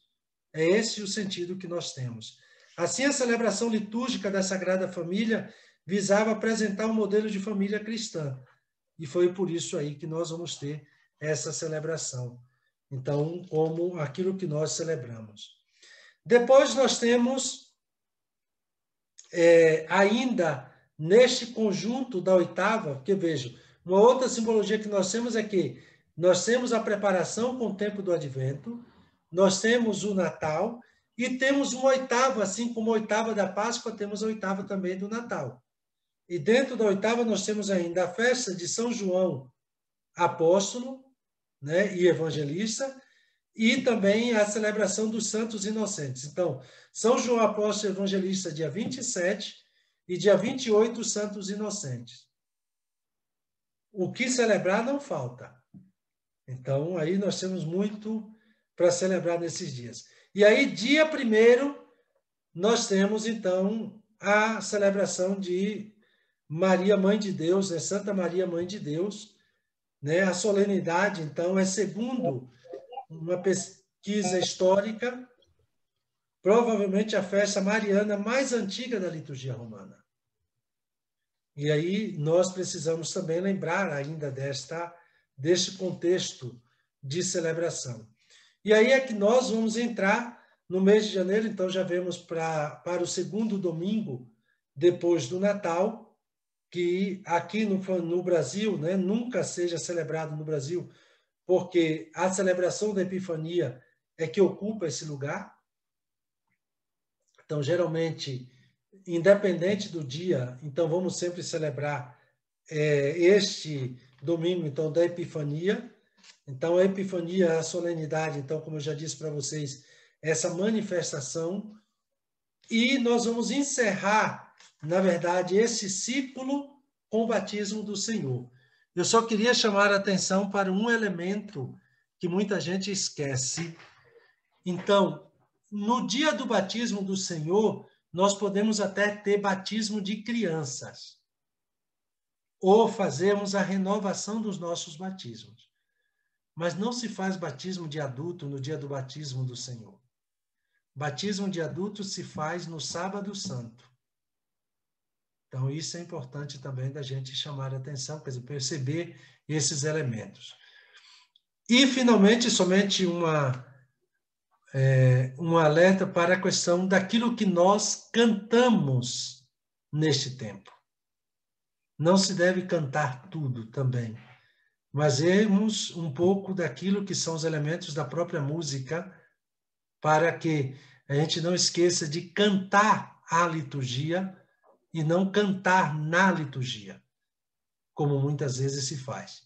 É esse o sentido que nós temos. Assim, a celebração litúrgica da Sagrada Família visava apresentar um modelo de família cristã. E foi por isso aí que nós vamos ter essa celebração. Então, como aquilo que nós celebramos. Depois nós temos, ainda neste conjunto da oitava, porque veja, uma outra simbologia que nós temos é que nós temos a preparação com o tempo do advento, nós temos o Natal e temos uma oitava, assim como a oitava da Páscoa, temos a oitava também do Natal. E dentro da oitava nós temos ainda a festa de São João Apóstolo, né, e Evangelista, e também a celebração dos Santos Inocentes. Então, São João Apóstolo Evangelista, dia 27, e dia 28, os Santos Inocentes. O que celebrar não falta. Então, aí nós temos muito para celebrar nesses dias. E aí, dia 1º, nós temos, então, a celebração de Maria, Mãe de Deus, né? Santa Maria, Mãe de Deus, né? A solenidade, então, é segundo uma pesquisa histórica, provavelmente a festa mariana mais antiga da liturgia romana. E aí nós precisamos também lembrar ainda deste contexto de celebração. E aí é que nós vamos entrar no mês de janeiro, então já vemos para o segundo domingo depois do Natal, que aqui no Brasil, né, nunca seja celebrado no Brasil, porque a celebração da Epifania é que ocupa esse lugar. Então, geralmente, independente do dia, então vamos sempre celebrar este domingo, então, da Epifania. Então, a Epifania, a solenidade, então, como eu já disse para vocês, essa manifestação. E nós vamos encerrar, na verdade, esse ciclo com o batismo do Senhor. Eu só queria chamar a atenção para um elemento que muita gente esquece. Então, no dia do batismo do Senhor, nós podemos até ter batismo de crianças, ou fazermos a renovação dos nossos batismos. Mas não se faz batismo de adulto no dia do batismo do Senhor. Batismo de adulto se faz no Sábado Santo. Então, isso é importante também da gente chamar a atenção, quer dizer, perceber esses elementos. E, finalmente, somente uma um alerta para a questão daquilo que nós cantamos neste tempo. Não se deve cantar tudo também, mas vermos um pouco daquilo que são os elementos da própria música, para que a gente não esqueça de cantar a liturgia e não cantar na liturgia, como muitas vezes se faz.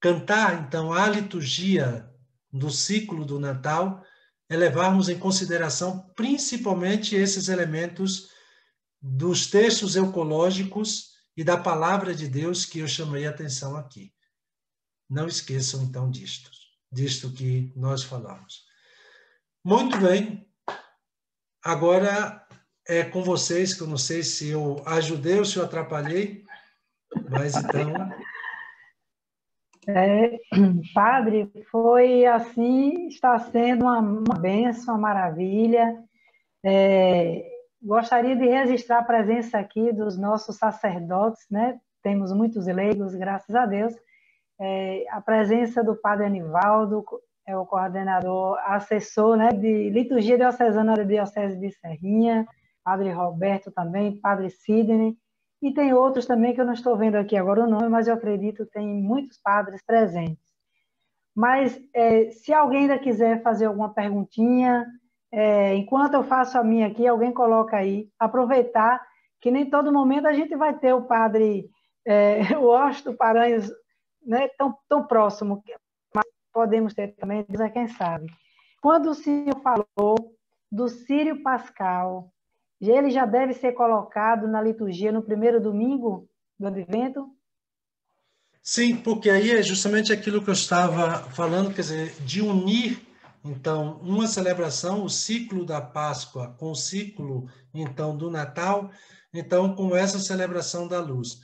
Cantar, então, a liturgia do ciclo do Natal é levarmos em consideração principalmente esses elementos dos textos eucológicos e da palavra de Deus que eu chamei a atenção aqui. Não esqueçam, então, disto que nós falamos. Muito bem. Agora é com vocês, que eu não sei se eu ajudei ou se eu atrapalhei, mas então... Padre, foi assim, está sendo uma bênção, uma maravilha. Gostaria de registrar a presença aqui dos nossos sacerdotes, né? Temos muitos leigos, graças a Deus. A presença do Padre Anivaldo, é o coordenador, assessor, né, de liturgia diocesana da Diocese de Serrinha, Padre Roberto também, Padre Sidney, e tem outros também que eu não estou vendo aqui agora o nome, mas eu acredito que tem muitos padres presentes. Mas se alguém ainda quiser fazer alguma perguntinha, enquanto eu faço a minha aqui, alguém coloca aí, aproveitar que nem todo momento a gente vai ter o Padre Washington Paranhos, né, tão próximo, mas podemos ter também, Deus é quem sabe. Quando o senhor falou do Círio Pascal, ele já deve ser colocado na liturgia no primeiro domingo do Advento? Sim, porque aí é justamente aquilo que eu estava falando, quer dizer, de unir, então, uma celebração, o ciclo da Páscoa, com o ciclo, então, do Natal, então, com essa celebração da luz.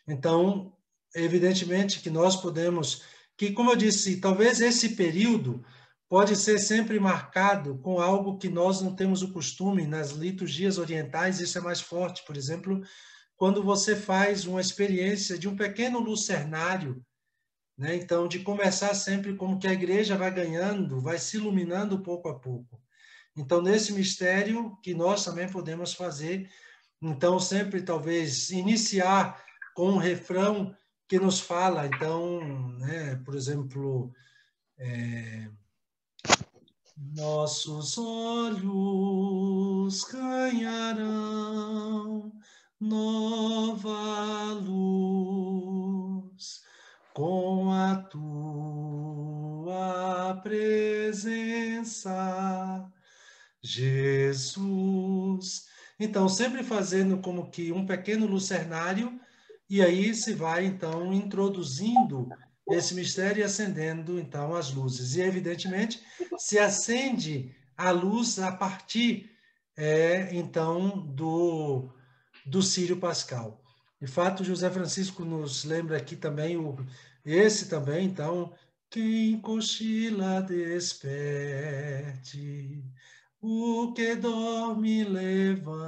Então, evidentemente que nós podemos, que, como eu disse, talvez esse período pode ser sempre marcado com algo que nós não temos o costume, nas liturgias orientais, isso é mais forte, por exemplo, quando você faz uma experiência de um pequeno lucernário, né? Então, de começar sempre como que a igreja vai ganhando, vai se iluminando pouco a pouco. Então, nesse mistério que nós também podemos fazer, então, sempre talvez iniciar com um refrão que nos fala, então, né, por exemplo, nossos olhos ganharão nova luz com a tua presença, Jesus. Então, sempre fazendo como que um pequeno lucernário, e aí se vai, então, introduzindo esse mistério e acendendo, então, as luzes. E, evidentemente, se acende a luz a partir, então, do Círio Pascal. De fato, José Francisco nos lembra aqui também, esse também, então, quem cochila desperte, o que dorme levante,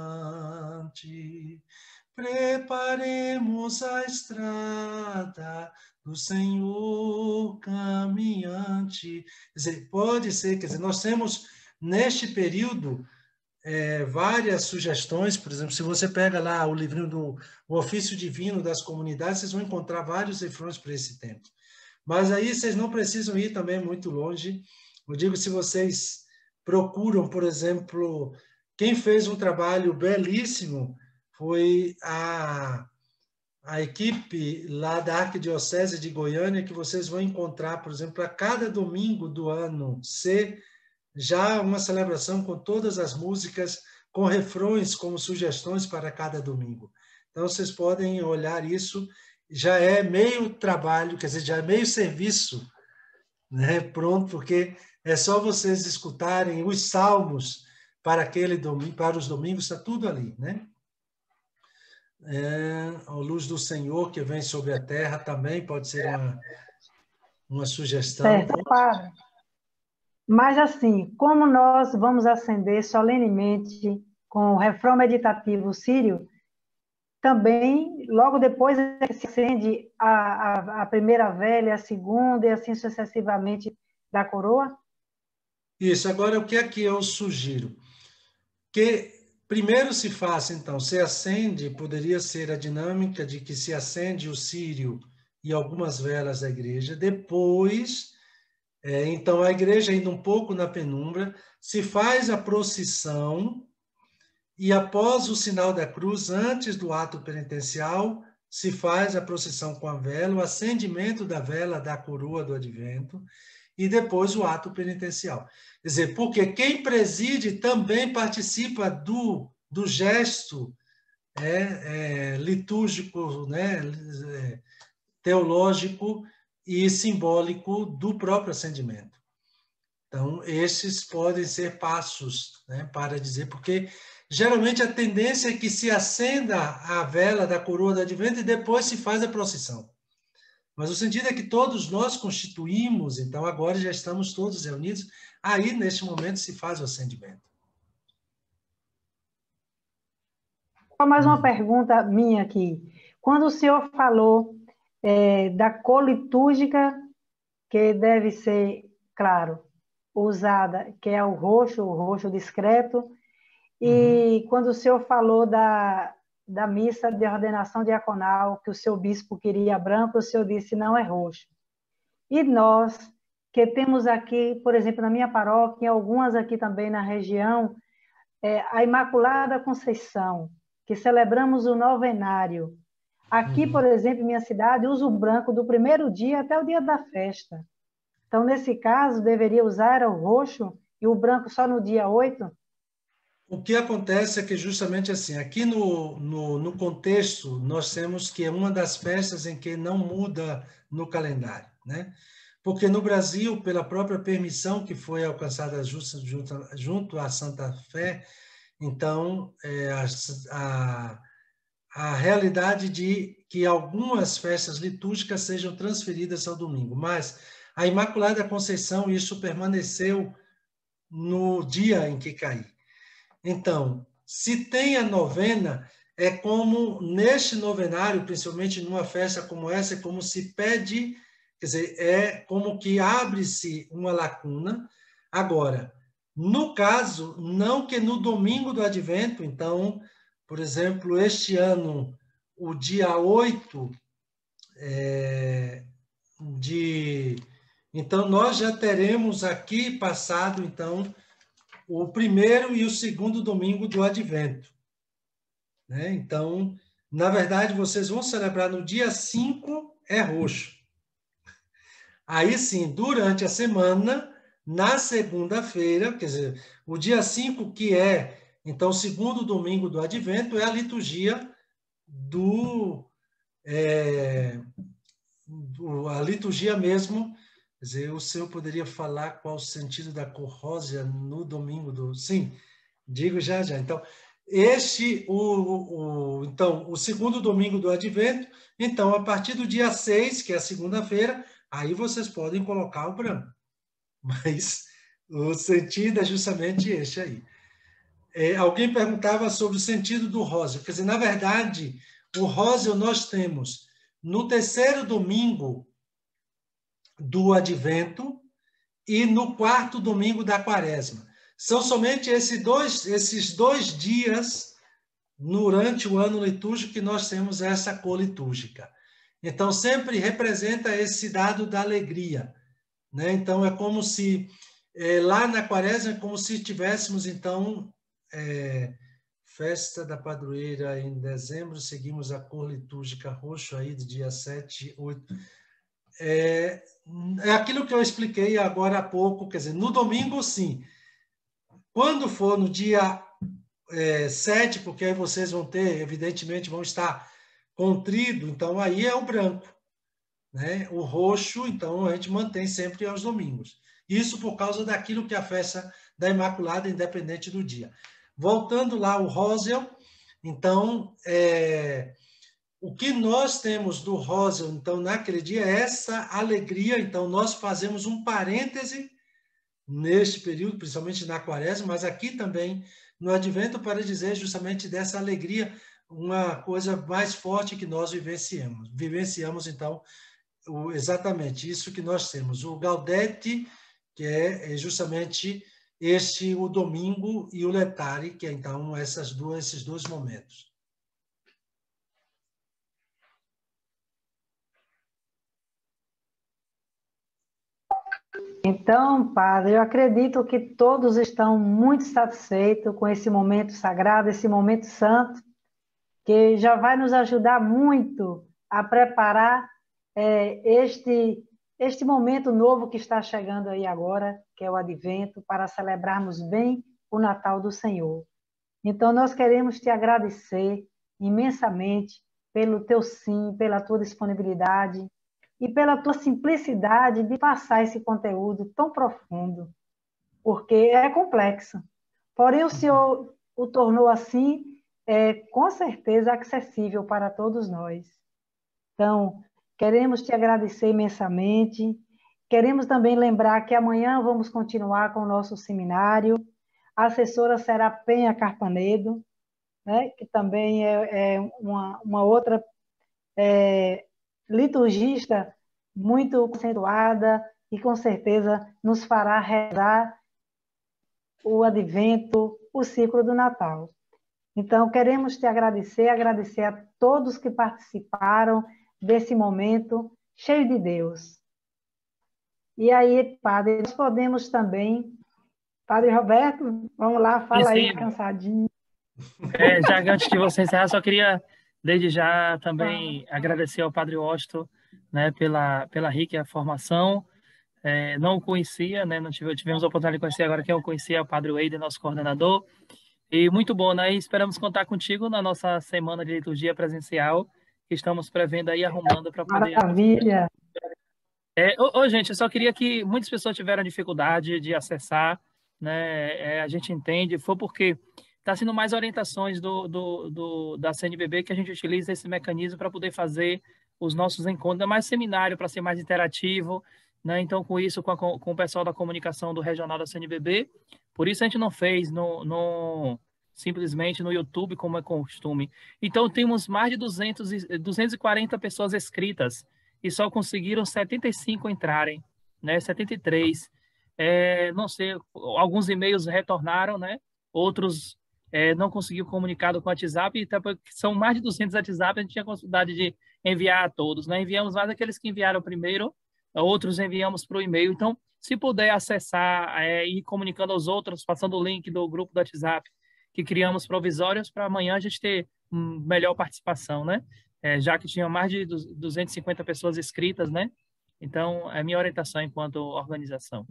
preparemos a estrada do Senhor caminhante. Quer dizer, pode ser, quer dizer, nós temos neste período várias sugestões, por exemplo, se você pega lá o livrinho do o Ofício Divino das Comunidades, vocês vão encontrar vários refrões para esse tempo. Mas aí vocês não precisam ir também muito longe. Eu digo, se vocês procuram, por exemplo, quem fez um trabalho belíssimo foi a equipe lá da Arquidiocese de Goiânia, que vocês vão encontrar, por exemplo, a cada domingo do ano C, já uma celebração com todas as músicas, com refrões como sugestões para cada domingo. Então, vocês podem olhar isso, já é meio trabalho, quer dizer, já é meio serviço, né? Pronto, porque é só vocês escutarem os salmos para aquele domingo, para os domingos, está tudo ali, né? A luz do Senhor que vem sobre a terra também pode ser uma sugestão. Certo, Padre. Mas assim, como nós vamos acender solenemente com o refrão meditativo sírio, também, logo depois se acende a primeira vela, a segunda, e assim sucessivamente da coroa? Isso, agora o que é que eu sugiro? Que primeiro se faça, então, se acende, poderia ser a dinâmica de que se acende o círio e algumas velas da igreja, depois, então a igreja indo um pouco na penumbra, se faz a procissão e após o sinal da cruz, antes do ato penitencial, se faz a procissão com a vela, o acendimento da vela da coroa do advento, e depois o ato penitencial. Quer dizer, porque quem preside também participa do gesto litúrgico, né, teológico e simbólico do próprio acendimento. Então, esses podem ser passos, né, para dizer, porque geralmente a tendência é que se acenda a vela da coroa do advento e depois se faz a procissão. Mas o sentido é que todos nós constituímos, então agora já estamos todos reunidos, aí neste momento se faz o acendimento. Só mais uma pergunta minha aqui. Quando o senhor falou da cor litúrgica, que deve ser, claro, usada, que é o roxo discreto, e quando o senhor falou da missa de ordenação diaconal, que o seu bispo queria branco, o senhor disse não é roxo. E nós, que temos aqui, por exemplo, na minha paróquia, algumas aqui também na região, a Imaculada Conceição, que celebramos o novenário. Aqui, por exemplo, em minha cidade, uso o branco do primeiro dia até o dia da festa. Então, nesse caso, deveria usar o roxo e o branco só no dia 8? O que acontece é que justamente assim, aqui no contexto, nós temos que é uma das festas em que não muda no calendário, né? Porque no Brasil, pela própria permissão que foi alcançada junto à Santa Fé, então a realidade de que algumas festas litúrgicas sejam transferidas ao domingo, mas a Imaculada Conceição, isso permaneceu no dia em que caiu. Então, se tem a novena, é como neste novenário, principalmente numa festa como essa, é como se pede, quer dizer, é como que abre-se uma lacuna. Agora, no caso, não que no domingo do advento, então, por exemplo, este ano, o dia 8 de... Então, nós já teremos aqui passado, então, o primeiro e o segundo domingo do advento, né? Então, na verdade, vocês vão celebrar no dia 5, é roxo. Aí sim, durante a semana, na segunda-feira, quer dizer, o dia 5, que é, então, o segundo domingo do advento, é a liturgia a liturgia mesmo. Quer dizer, o senhor poderia falar qual o sentido da cor rosa no domingo do... Sim, digo já. Então, então, o segundo domingo do advento, então, a partir do dia 6, que é a segunda-feira, aí vocês podem colocar o branco. Mas o sentido é justamente este aí. Alguém perguntava sobre o sentido do rosa. Quer dizer, na verdade, o rosa nós temos no terceiro domingo do advento e no quarto domingo da quaresma. São somente esses dois dias durante o ano litúrgico que nós temos essa cor litúrgica. Então, sempre representa esse dado da alegria, né? Então, é como se, lá na quaresma, é como se tivéssemos, então, festa da padroeira em dezembro, seguimos a cor litúrgica roxo aí do dia 7, 8... É aquilo que eu expliquei agora há pouco, quer dizer, no domingo, sim. Quando for no dia 7, porque aí vocês vão ter, evidentemente, vão estar contrido, então aí é o branco, né? O roxo, então, a gente mantém sempre aos domingos. Isso por causa daquilo que é a festa da Imaculada, independente do dia. Voltando lá ao Rosel, então, o que nós temos do Rosel, então, naquele dia, é essa alegria. Então, nós fazemos um parêntese neste período, principalmente na quaresma, mas aqui também no advento, para dizer justamente dessa alegria, uma coisa mais forte que nós vivenciamos, então, exatamente isso que nós temos. O Gaudete, que é justamente o domingo e o letare, que é, então, esses dois momentos. Então, Padre, eu acredito que todos estão muito satisfeitos com esse momento sagrado, esse momento santo, que já vai nos ajudar muito a preparar este momento novo que está chegando aí agora, que é o Advento, para celebrarmos bem o Natal do Senhor. Então, nós queremos te agradecer imensamente pelo teu sim, pela tua disponibilidade e pela tua simplicidade de passar esse conteúdo tão profundo, porque é complexo. Porém, o Senhor o tornou assim, com certeza acessível para todos nós. Então, queremos te agradecer imensamente. Queremos também lembrar que amanhã vamos continuar com o nosso seminário. A assessora será Penha Carpanedo, né, que também é uma outra liturgista muito conceituada e com certeza nos fará rezar o advento, o ciclo do Natal. Então, queremos te agradecer a todos que participaram desse momento cheio de Deus. E aí, Padre, nós podemos também... Padre Roberto, vamos lá, fala aí, cansadinho. Já antes de você encerrar, só queria, desde já, também agradecer ao Padre Washington, né, pela rica formação. Não o conhecia, né, tivemos a oportunidade de conhecer agora. Quem eu conhecia é o Padre Wade, nosso coordenador. E muito bom, né? E esperamos contar contigo na nossa semana de liturgia presencial, que estamos prevendo aí, arrumando para poder... Maravilha! Gente, eu só queria que muitas pessoas tiveram dificuldade de acessar, né? A gente entende, foi porque está sendo mais orientações da CNBB que a gente utiliza esse mecanismo para poder fazer os nossos encontros, mais seminário para ser mais interativo, né? Então, com isso, com o pessoal da comunicação do regional da CNBB, por isso a gente não fez simplesmente no YouTube, como é costume. Então, temos mais de 240 pessoas inscritas e só conseguiram 75 entrarem, né? 73. Não sei, alguns e-mails retornaram, né? Outros não conseguiram comunicado com o WhatsApp, então, são mais de 200 WhatsApp, a gente tinha possibilidade de enviar a todos, né? Enviamos mais aqueles que enviaram primeiro, outros enviamos para o e-mail. Então, se puder acessar e ir comunicando aos outros, passando o link do grupo do WhatsApp que criamos provisórios para amanhã a gente ter melhor participação, né? Já que tinha mais de 250 pessoas inscritas, né? Então, é minha orientação enquanto organização.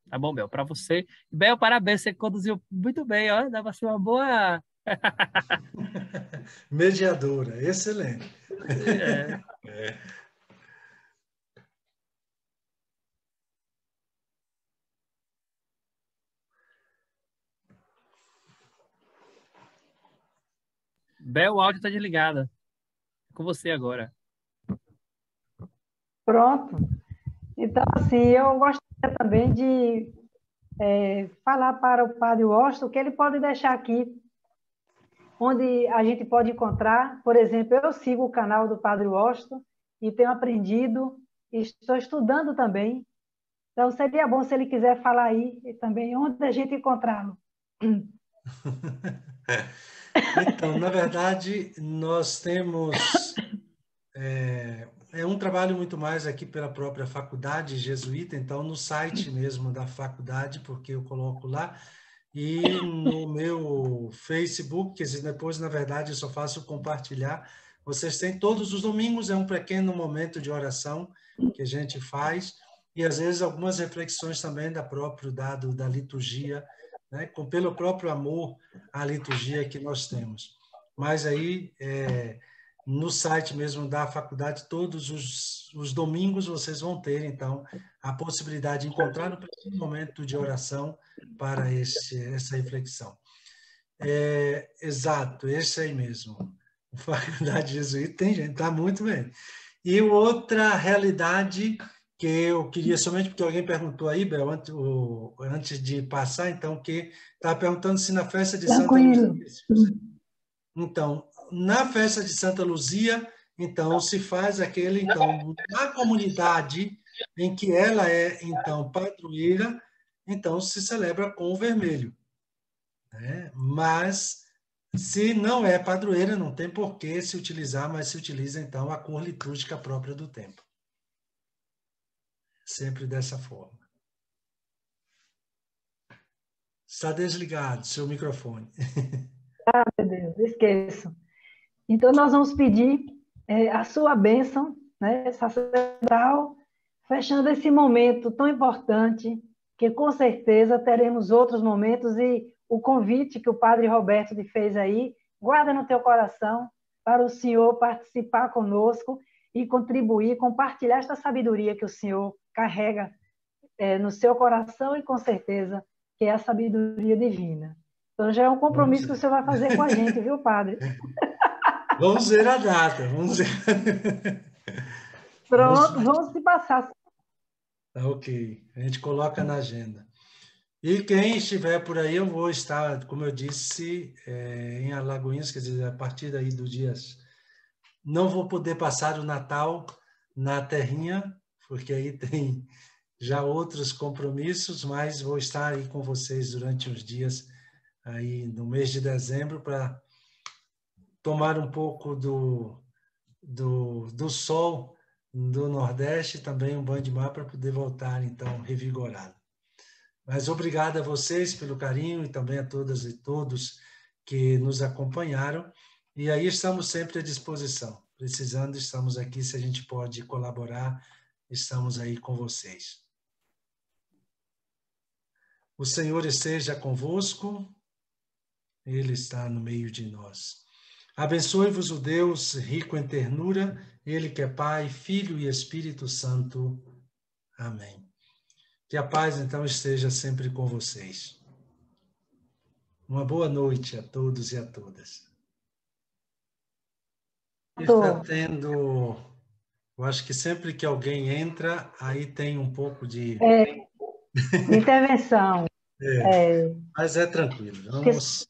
Tá bom, Bel? Para você. Bel, parabéns, você conduziu muito bem, ó. Dá para ser uma boa... Mediadora, excelente. Bel, o áudio está desligado. É com você agora. Pronto. Então, assim, eu gostaria também de falar para o Padre Washington que ele pode deixar aqui onde a gente pode encontrar. Por exemplo, eu sigo o canal do Padre Washington e tenho aprendido e estou estudando também. Então, seria bom se ele quiser falar aí também onde a gente encontrá-lo. Então, na verdade, nós temos... É um trabalho muito mais aqui pela própria faculdade jesuíta, então no site mesmo da faculdade, porque eu coloco lá, e no meu Facebook, quer dizer, depois, na verdade, eu só faço compartilhar. Vocês têm todos os domingos, é um pequeno momento de oração que a gente faz, e às vezes algumas reflexões também da próprio dado da liturgia, né, pelo próprio amor à liturgia que nós temos. Mas aí, no site mesmo da faculdade, todos os domingos vocês vão ter, então, a possibilidade de encontrar um pequeno momento de oração para essa reflexão. Exato, esse aí mesmo. Faculdade Jesuíta, tem gente, está muito bem. E outra realidade que eu queria, somente porque alguém perguntou aí, Bel, antes de passar, então, que estava perguntando se na festa de Santa Luzia... Então, na festa de Santa Luzia, então, se faz aquele, então, na comunidade em que ela é, então, padroeira, então se celebra com o vermelho, né? Mas se não é padroeira, não tem por que se utilizar, mas se utiliza então a cor litúrgica própria do templo. Sempre dessa forma. Está desligado seu microfone. Ah, meu Deus, esqueço. Então, nós vamos pedir a sua bênção, né, sacerdotal, fechando esse momento tão importante, que com certeza teremos outros momentos, e o convite que o Padre Roberto te fez aí, guarda no teu coração, para o Senhor participar conosco e contribuir, compartilhar esta sabedoria que o Senhor carrega no seu coração, e com certeza que é a sabedoria divina. Então, já é um compromisso que o Senhor vai fazer com a gente, viu, Padre? Vamos ver a data, vamos ver. Pronto, vamos se passar. Tá, ok, a gente coloca na agenda. E quem estiver por aí, eu vou estar, como eu disse, em Alagoinhas, quer dizer, a partir daí do dias. Não vou poder passar o Natal na terrinha, porque aí tem já outros compromissos, mas vou estar aí com vocês durante uns dias, aí no mês de dezembro, para tomar um pouco do sol do Nordeste, também um banho de mar para poder voltar, então, revigorado. Mas obrigado a vocês pelo carinho e também a todas e todos que nos acompanharam. E aí estamos sempre à disposição. Precisando, estamos aqui. Se a gente pode colaborar, estamos aí com vocês. O Senhor esteja convosco. Ele está no meio de nós. Abençoe-vos o Deus rico em ternura, Ele que é Pai, Filho e Espírito Santo. Amém. Que a paz, então, esteja sempre com vocês. Uma boa noite a todos e a todas. Está tendo... Eu acho que sempre que alguém entra, aí tem um pouco de... intervenção. Mas é tranquilo. Vamos...